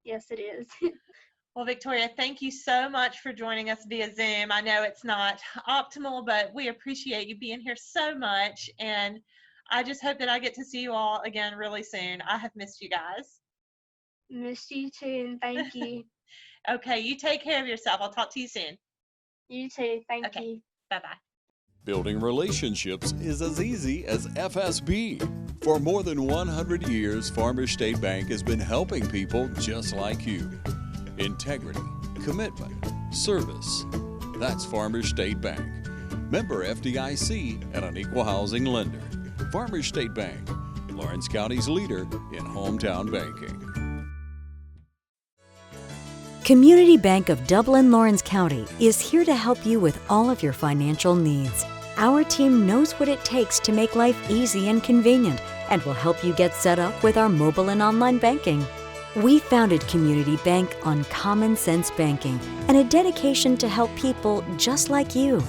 Yes, it is. Well, Victoria, thank you so much for joining us via Zoom. I know it's not optimal, but we appreciate you being here so much, and I just hope that I get to see you all again really soon. I have missed you guys. Missed you too, and thank you. Okay, you take care of yourself. I'll talk to you soon. You too. Thank you. Bye-bye. Building relationships is as easy as FSB. For more than 100 years, Farmers State Bank has been helping people just like you. Integrity, commitment, service. That's Farmers State Bank. Member FDIC and an equal housing lender. Farmers State Bank, Lawrence County's leader in hometown banking. Community Bank of Dublin, Lawrence County is here to help you with all of your financial needs. Our team knows what it takes to make life easy and convenient and will help you get set up with our mobile and online banking. We founded Community Bank on common sense banking and a dedication to help people just like you.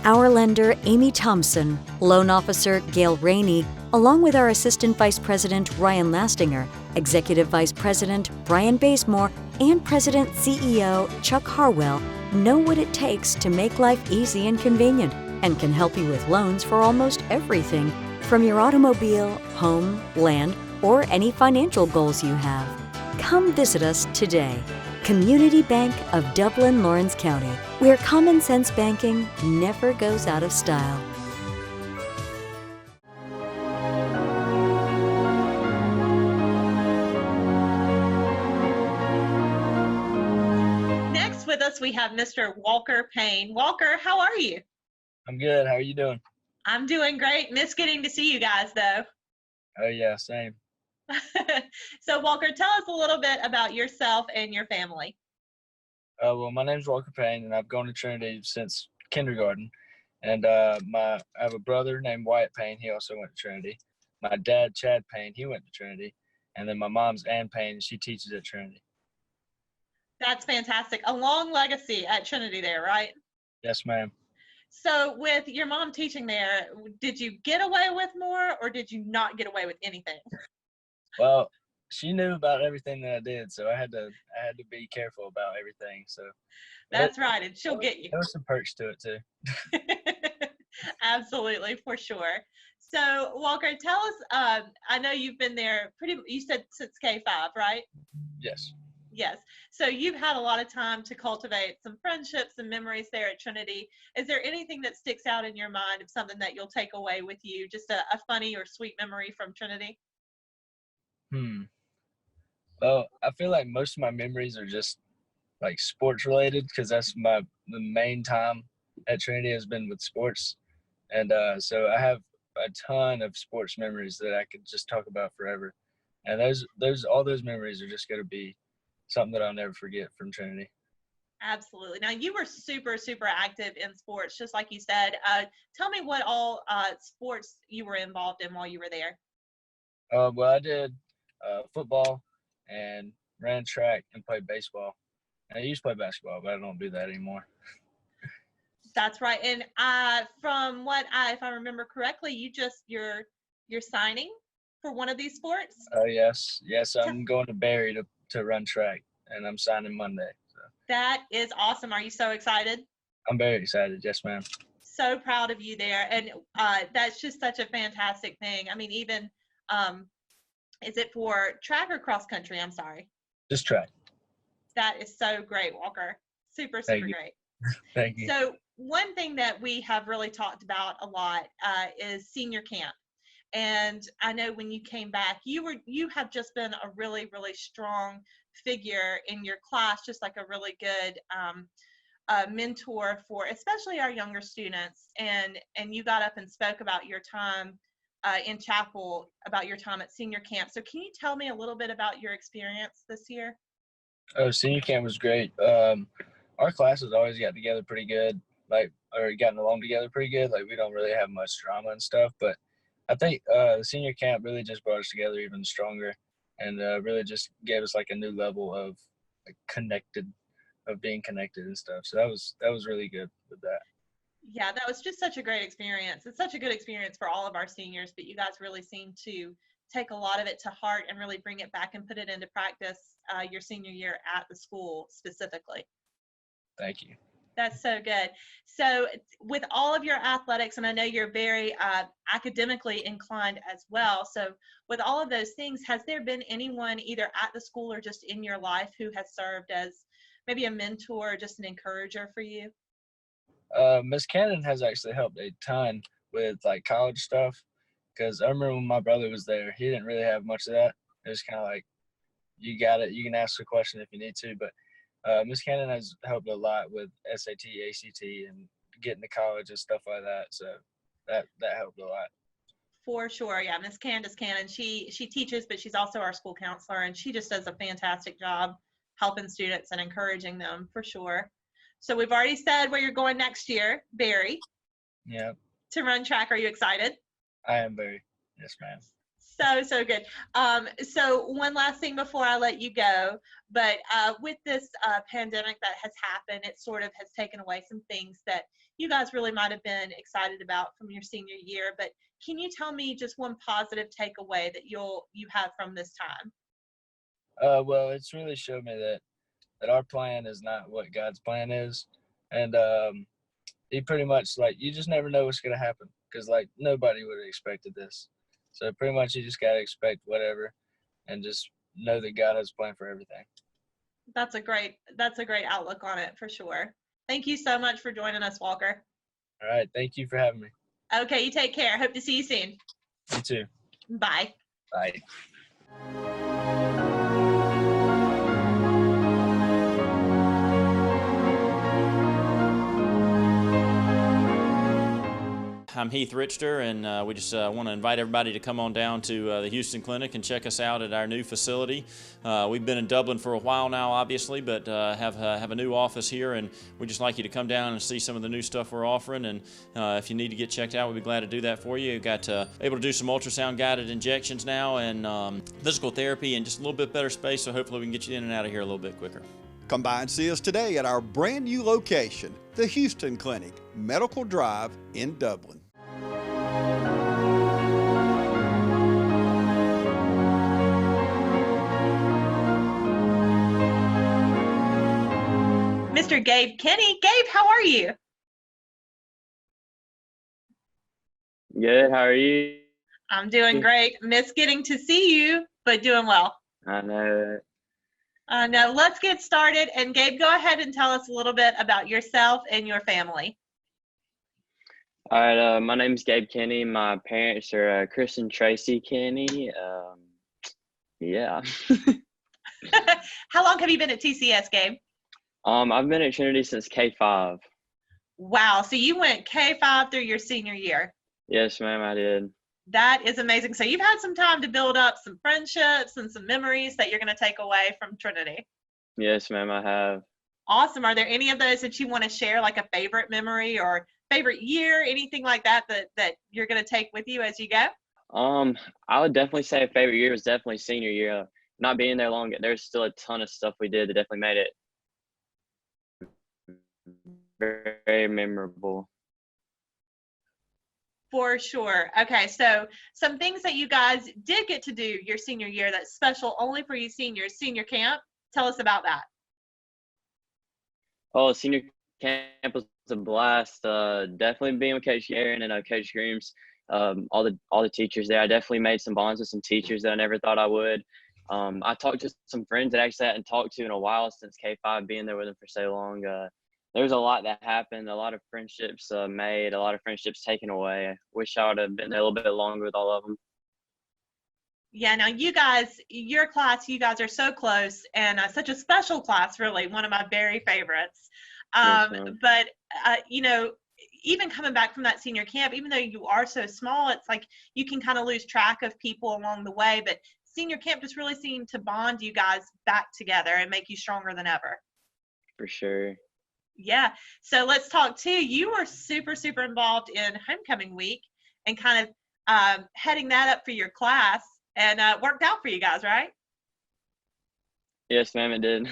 Our lender, Amy Thompson, loan officer, Gail Rainey, along with our Assistant Vice President, Ryan Lastinger, Executive Vice President, Brian Bazemore, and President CEO, Chuck Harwell, know what it takes to make life easy and convenient and can help you with loans for almost everything, from your automobile, home, land, or any financial goals you have. Come visit us today. Community Bank of Dublin, Lawrence County, where common sense banking never goes out of style. Next with us, we have Mr. Walker Payne. Walker, how are you? I'm good. How are you doing? I'm doing great. Miss getting to see you guys, though. Oh, yeah, same. So, Walker, tell us a little bit about yourself and your family. Well, my name's Walker Payne, and I've gone to Trinity since kindergarten. And I have a brother named Wyatt Payne. He also went to Trinity. My dad, Chad Payne, he went to Trinity. And then my mom's Ann Payne. She teaches at Trinity. That's fantastic. A long legacy at Trinity there, right? Yes, ma'am. So with your mom teaching there, did you get away with more or did you not get away with anything? Well, she knew about everything that I did, so I had to be careful about everything. So that's right, and she'll get you. There were some perks to it too. Absolutely, for sure. So Walker, tell us. I know you've been there you said since K5, right? Yes. Yes. So you've had a lot of time to cultivate some friendships and memories there at Trinity. Is there anything that sticks out in your mind of something that you'll take away with you, just a funny or sweet memory from Trinity? Well, I feel like most of my memories are just like sports related because that's the main time at Trinity has been with sports. And so I have a ton of sports memories that I could just talk about forever. And all those memories are just going to be something that I'll never forget from Trinity. Absolutely. Now, you were super, super active in sports, just like you said. Tell me what all sports you were involved in while you were there. Well, I did football and ran track and played baseball. I used to play basketball, but I don't do that anymore. That's right. And from what if I remember correctly, you're signing for one of these sports? Oh, yes. I'm going to Barry to run track, and I'm signing Monday. So. That is awesome. Are you so excited? I'm very excited. Yes, ma'am. So proud of you there. And that's just such a fantastic thing. I mean, even, is it for track or cross country? I'm sorry. Just track. That is so great, Walker. Super, super great. Thank you. So one thing that we have really talked about a lot is senior camp. And I know when you came back, you have just been a really, really strong figure in your class, just like a really good mentor for especially our younger students. And you got up and spoke about your time in chapel, about your time at senior camp. So can you tell me a little bit about your experience this year? Oh, senior camp was great. Our classes always got together pretty good, gotten along together pretty good. Like, we don't really have much drama and stuff, but I think the senior camp really just brought us together even stronger, and really just gave us like a new level of being connected and stuff. So that was really good with that. Yeah, that was just such a great experience. It's such a good experience for all of our seniors, but you guys really seem to take a lot of it to heart and really bring it back and put it into practice your senior year at the school specifically. Thank you. That's so good. So with all of your athletics, and I know you're very academically inclined as well, so with all of those things, has there been anyone either at the school or just in your life who has served as maybe a mentor or just an encourager for you? Miss Cannon has actually helped a ton with like college stuff, because I remember when my brother was there, he didn't really have much of that. It was kind of like, you got it, you can ask a question if you need to, but Miss Cannon has helped a lot with SAT, ACT, and getting to college and stuff like that. So that helped a lot. For sure, yeah. Miss Candace Cannon, she teaches, but she's also our school counselor, and she just does a fantastic job helping students and encouraging them, for sure. So we've already said where you're going next year, Barry. Yeah. To run track. Are you excited? I am very. Yes, ma'am. So good. So one last thing before I let you go, but with this pandemic that has happened, it sort of has taken away some things that you guys really might have been excited about from your senior year. But can you tell me just one positive takeaway that you have from this time? Well, it's really showed me that our plan is not what God's plan is, and he pretty much, like, you just never know what's gonna happen, because like nobody would have expected this. So pretty much you just gotta expect whatever, and just know that God has a plan for everything. That's a great outlook on it, for sure. Thank you so much for joining us, Walker. All right, thank you for having me. Okay, you take care. Hope to see you soon. You too. Bye. Bye. I'm Heath Richter, and we just want to invite everybody to come on down to the Houston Clinic and check us out at our new facility. We've been in Dublin for a while now, obviously, but have a new office here, and we'd just like you to come down and see some of the new stuff we're offering. And if you need to get checked out, we'd be glad to do that for you. We've got able to do some ultrasound guided injections now, and physical therapy, and just a little bit better space, so hopefully we can get you in and out of here a little bit quicker. Come by and see us today at our brand new location, the Houston Clinic, Medical Drive in Dublin. Mr. Gabe Kenny. Gabe, how are you? Good, how are you? I'm doing great. Miss getting to see you, but doing well. I know. Now let's get started. And Gabe, go ahead and tell us a little bit about yourself and your family. All right, my name's Gabe Kenny. My parents are Chris and Tracy Kenny. Yeah. How long have you been at TCS, Gabe? I've been at Trinity since K5. Wow, so you went K5 through your senior year. Yes, ma'am, I did. That is amazing. So you've had some time to build up some friendships and some memories that you're going to take away from Trinity. Yes, ma'am, I have. Awesome. Are there any of those that you want to share, like a favorite memory or favorite year, anything like that you're going to take with you as you go? I would definitely say a favorite year was definitely senior year. Not being there long, there's still a ton of stuff we did that definitely made it very, very memorable. For sure. Okay, so some things that you guys did get to do your senior year that's special only for you seniors, senior camp. Tell us about that. Oh, senior camp was a blast. Definitely being with Coach Aaron and Coach Grooms, all the teachers there. I definitely made some bonds with some teachers that I never thought I would. I talked to some friends that I actually hadn't talked to in a while since K5, being there with them for so long. There's a lot that happened, a lot of friendships made, a lot of friendships taken away. Wish I would have been there a little bit longer with all of them. Yeah, now you guys, your class, you guys are so close and such a special class, really, one of my very favorites. But, you know, even coming back from that senior camp, even though you are so small, it's like you can kind of lose track of people along the way. But senior camp just really seemed to bond you guys back together and make you stronger than ever. For sure. Yeah. So let's talk too. You were super, super involved in homecoming week and kind of heading that up for your class, and worked out for you guys, right? Yes, ma'am, it did.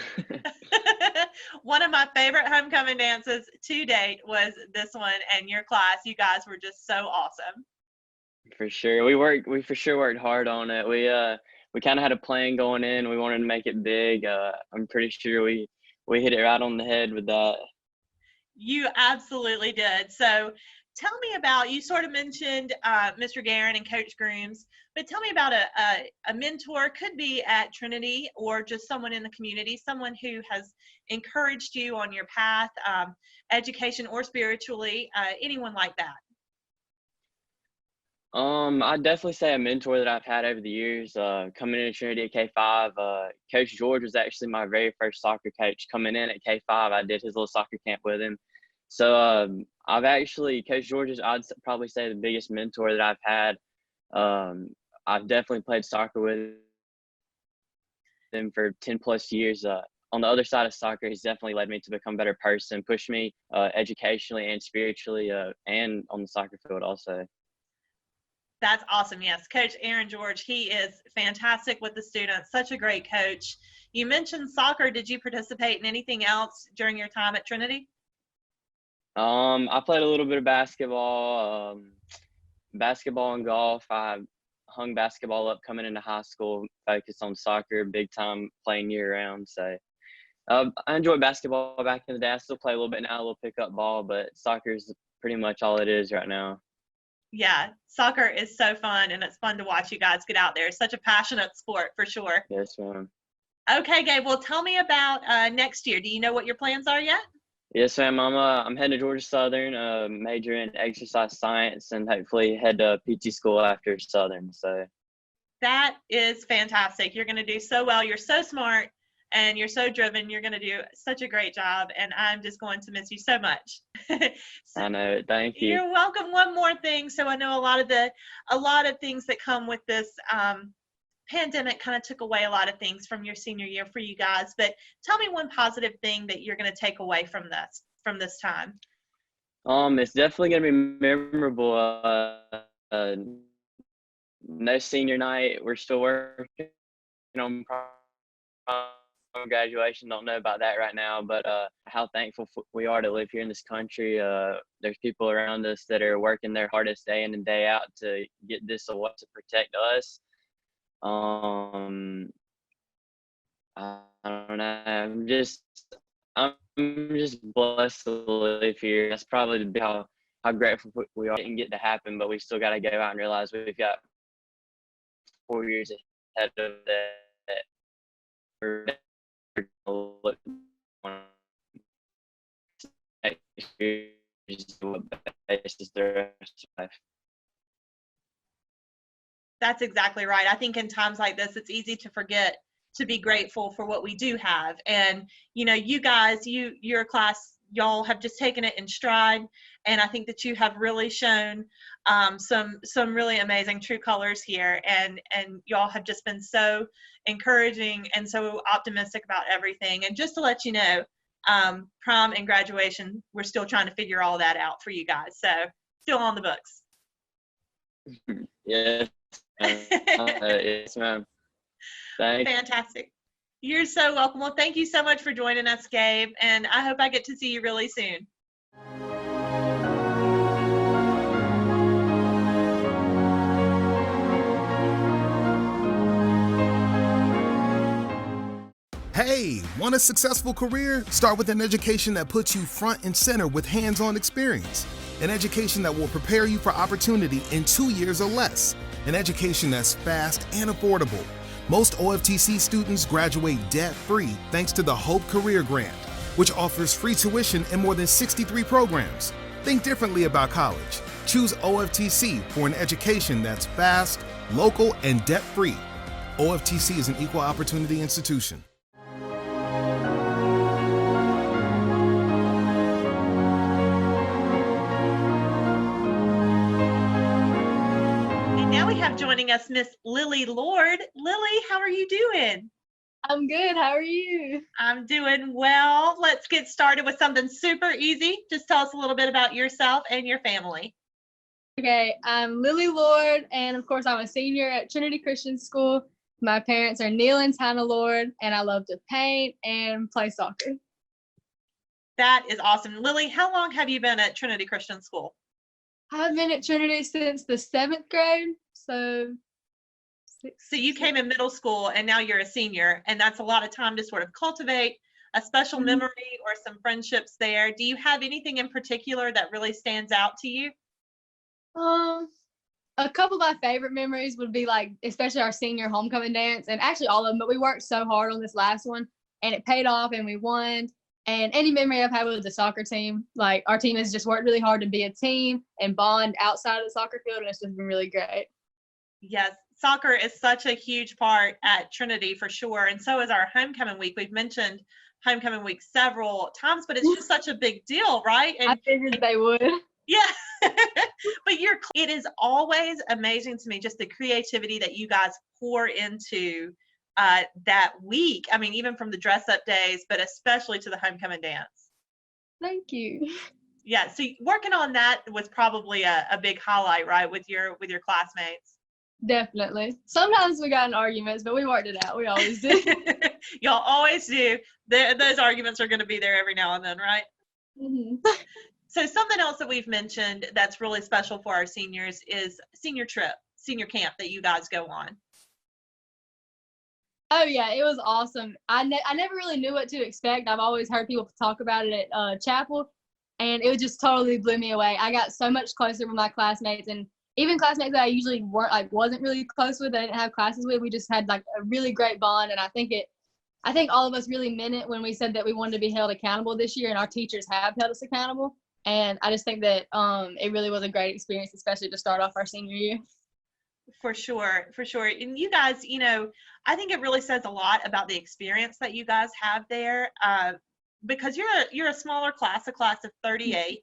One of my favorite homecoming dances to date was this one, and your class. You guys were just so awesome. For sure. We for sure worked hard on it. We kind of had a plan going in. We wanted to make it big. I'm pretty sure we hit it right on the head with that. You absolutely did. So tell me about, you sort of mentioned Mr. Guerin and Coach Grooms, but tell me about a mentor, could be at Trinity or just someone in the community, someone who has encouraged you on your path, education or spiritually, anyone like that. I'd definitely say a mentor that I've had over the years, coming into Trinity at K5. Coach George was actually my very first soccer coach. Coming in at K5, I did his little soccer camp with him. So Coach George is, I'd probably say, the biggest mentor that I've had. I've definitely played soccer with him for 10 plus years. On the other side of soccer, he's definitely led me to become a better person, pushed me educationally and spiritually, and on the soccer field also. That's awesome. Yes, Coach Aaron George, he is fantastic with the students, such a great coach. You mentioned soccer. Did you participate in anything else during your time at Trinity? I played a little bit of basketball, and golf. I hung basketball up coming into high school, focused on soccer, big time, playing year round. So I enjoyed basketball back in the day. I still play a little bit now, a little pickup ball, but soccer is pretty much all it is right now. Yeah, soccer is so fun, and it's fun to watch you guys get out there. It's such a passionate sport, for sure. Yes, ma'am. Okay, Gabe, well, tell me about next year. Do you know what your plans are yet? Yes, ma'am. I'm heading to Georgia Southern, major in exercise science, and hopefully head to PT school after Southern. So that is fantastic. You're going to do so well. You're so smart, and you're so driven. You're going to do such a great job, and I'm just going to miss you so much. I know. Thank you. You're welcome. One more thing. So I know a lot of things that come with this pandemic kind of took away a lot of things from your senior year for you guys, but tell me one positive thing that you're going to take away from this time. It's definitely going to be memorable. No senior night. We're still working on graduation. Don't know about that right now, but how thankful we are to live here in this country. There's people around us that are working their hardest day in and day out to get this away to protect us. I don't know. I'm just blessed to live here. That's probably how grateful we are. It didn't get to happen, but we still got to go out and realize we've got 4 years ahead of that. That's exactly right. I think in times like this, it's easy to forget to be grateful for what we do have. And, you guys, your class, y'all have just taken it in stride. And I think that you have really shown some really amazing true colors here. And y'all have just been so encouraging and so optimistic about everything. And just to let you know, prom and graduation, we're still trying to figure all that out for you guys. So still on the books. Yes. Yes, ma'am. Thanks. Fantastic. You're so welcome. Well, thank you so much for joining us, Gabe, and I hope I get to see you really soon. Hey, want a successful career? Start with an education that puts you front and center with hands-on experience. An education that will prepare you for opportunity in 2 years or less. An education that's fast and affordable. Most OFTC students graduate debt-free thanks to the Hope Career Grant, which offers free tuition in more than 63 programs. Think differently about college. Choose OFTC for an education that's fast, local, and debt-free. OFTC is an equal opportunity institution. Joining us, Miss Lily Lord. Lily, how are you doing? I'm good. How are you? I'm doing well. Let's get started with something super easy. Just tell us a little bit about yourself and your family. Okay, I'm Lily Lord, and of course, I'm a senior at Trinity Christian School. My parents are Neil and Tina Lord, and I love to paint and play soccer. That is awesome. Lily, how long have you been at Trinity Christian School? I've been at Trinity since the 7th grade. So you came in middle school and now you're a senior, and that's a lot of time to sort of cultivate a special memory or some friendships there. Do you have anything in particular that really stands out to you? A couple of my favorite memories would be like, especially our senior homecoming dance, and actually all of them, but we worked so hard on this last one and it paid off and we won. And any memory I've had with the soccer team, like our team has just worked really hard to be a team and bond outside of the soccer field, and it's just been really great. Yes, soccer is such a huge part at Trinity for sure, and so is our homecoming week. We've mentioned homecoming week several times, but it's just such a big deal, right? And I figured they would. yeah, but it is always amazing to me just the creativity that you guys pour into that week. I mean, even from the dress up days, but especially to the homecoming dance. Thank you. Yeah, so working on that was probably a big highlight, right, with your classmates. Definitely. Sometimes we got in arguments, but we worked it out. We always do. Y'all always do. Those arguments are going to be there every now and then, right? Mm-hmm. So something else that we've mentioned that's really special for our seniors is senior camp that you guys go on. Oh yeah, it was awesome. I never really knew what to expect. I've always heard people talk about it at chapel, and it just totally blew me away. I got so much closer with my classmates, and even classmates that I usually wasn't really close with, I didn't have classes with. We just had like a really great bond, and I think all of us really meant it when we said that we wanted to be held accountable this year, and our teachers have held us accountable. And I just think that it really was a great experience, especially to start off our senior year. For sure. And you guys, I think it really says a lot about the experience that you guys have there, because you're a smaller class, a class of 38.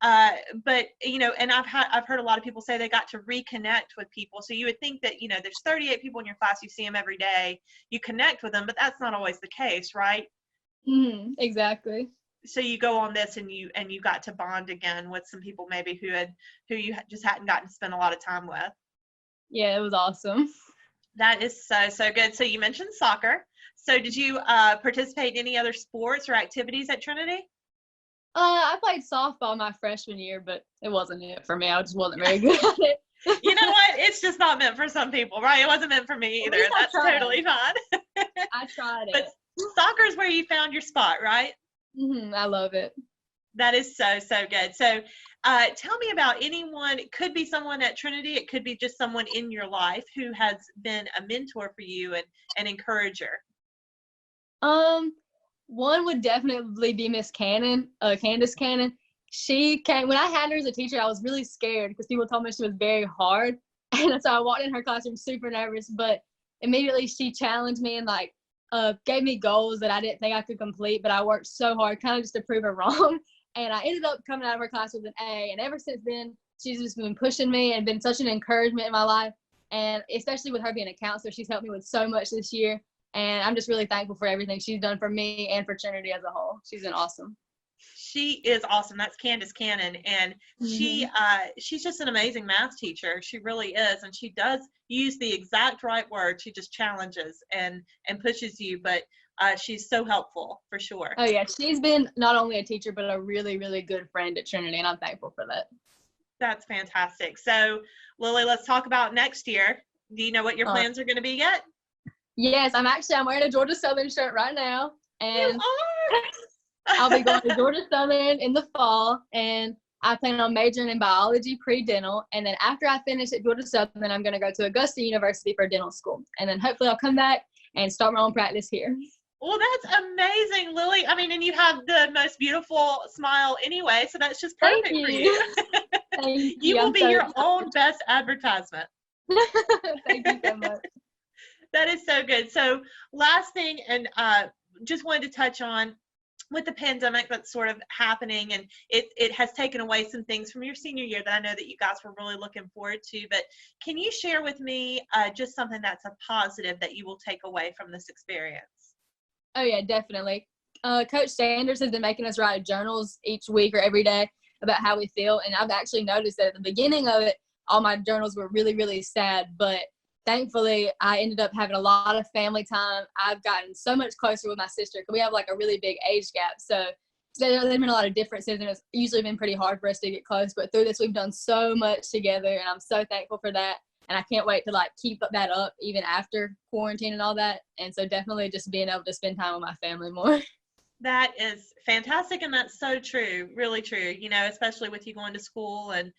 But and I've heard a lot of people say they got to reconnect with people. So you would think that there's 38 people in your class, you see them every day, you connect with them, but that's not always the case, right? Mm-hmm, exactly. So you go on this and you got to bond again with some people maybe who you just hadn't gotten to spend a lot of time with. Yeah, it was awesome. That is so good. So you mentioned soccer. So did you participate in any other sports or activities at Trinity? I played softball my freshman year, but it wasn't it for me. I just wasn't very good at it. You know what? It's just not meant for some people, right? It wasn't meant for me either. That's totally fine. I tried it. But soccer is where you found your spot, right? Mm-hmm, I love it. That is so good. So tell me about anyone. It could be someone at Trinity. It could be just someone in your life who has been a mentor for you and an encourager. One would definitely be Miss Cannon, Candace Cannon. She came when I had her as a teacher. I was really scared because people told me she was very hard, and so I walked in her classroom super nervous. But immediately she challenged me and gave me goals that I didn't think I could complete, but I worked so hard, kind of just to prove her wrong. And I ended up coming out of her class with an A. And ever since then, she's just been pushing me and been such an encouragement in my life. And especially with her being a counselor, she's helped me with so much this year. And I'm just really thankful for everything she's done for me and for Trinity as a whole. She's been awesome. She is awesome. That's Candace Cannon. And she's just an amazing math teacher. She really is. And she does use the exact right word. She just challenges and pushes you. But she's so helpful for sure. Oh, yeah. She's been not only a teacher, but a really, really good friend at Trinity. And I'm thankful for that. That's fantastic. So, Lily, let's talk about next year. Do you know what your plans are going to be yet? Yes, I'm wearing a Georgia Southern shirt right now. And I'll be going to Georgia Southern in the fall, and I plan on majoring in biology pre-dental. And then after I finish at Georgia Southern, I'm going to go to Augusta University for dental school. And then hopefully I'll come back and start my own practice here. Well, that's amazing, Lily. I mean, and you have the most beautiful smile anyway, so that's just perfect for you. Thank you will be your own best advertisement. Thank you so much. That is so good. So last thing, and just wanted to touch on with the pandemic that's sort of happening, and it has taken away some things from your senior year that I know that you guys were really looking forward to, but can you share with me just something that's a positive that you will take away from this experience? Oh yeah, definitely. Coach Sanders has been making us write journals each week or every day about how we feel, and I've actually noticed that at the beginning of it, all my journals were really, really sad, but thankfully, I ended up having a lot of family time. I've gotten so much closer with my sister because we have a really big age gap. So there's been a lot of differences, and it's usually been pretty hard for us to get close. But through this, we've done so much together, and I'm so thankful for that. And I can't wait to keep that up even after quarantine and all that. And so definitely just being able to spend time with my family more. That is fantastic, and that's so true, really true, especially with you going to school and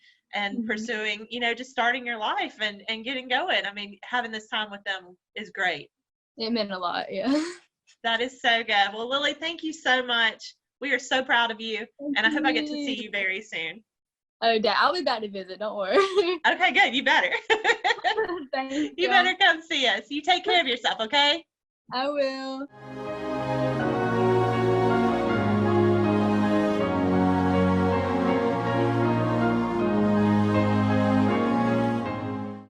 pursuing, just starting your life and getting going. I mean, having this time with them is great. It meant a lot, yeah. That is so good. Well, Lily, thank you so much. We are so proud of you, and I hope I get to see you very soon. Oh, Dad, I'll be back to visit. Don't worry. Okay, good. You better. Thank You better come see us. You take care of yourself, okay? I will.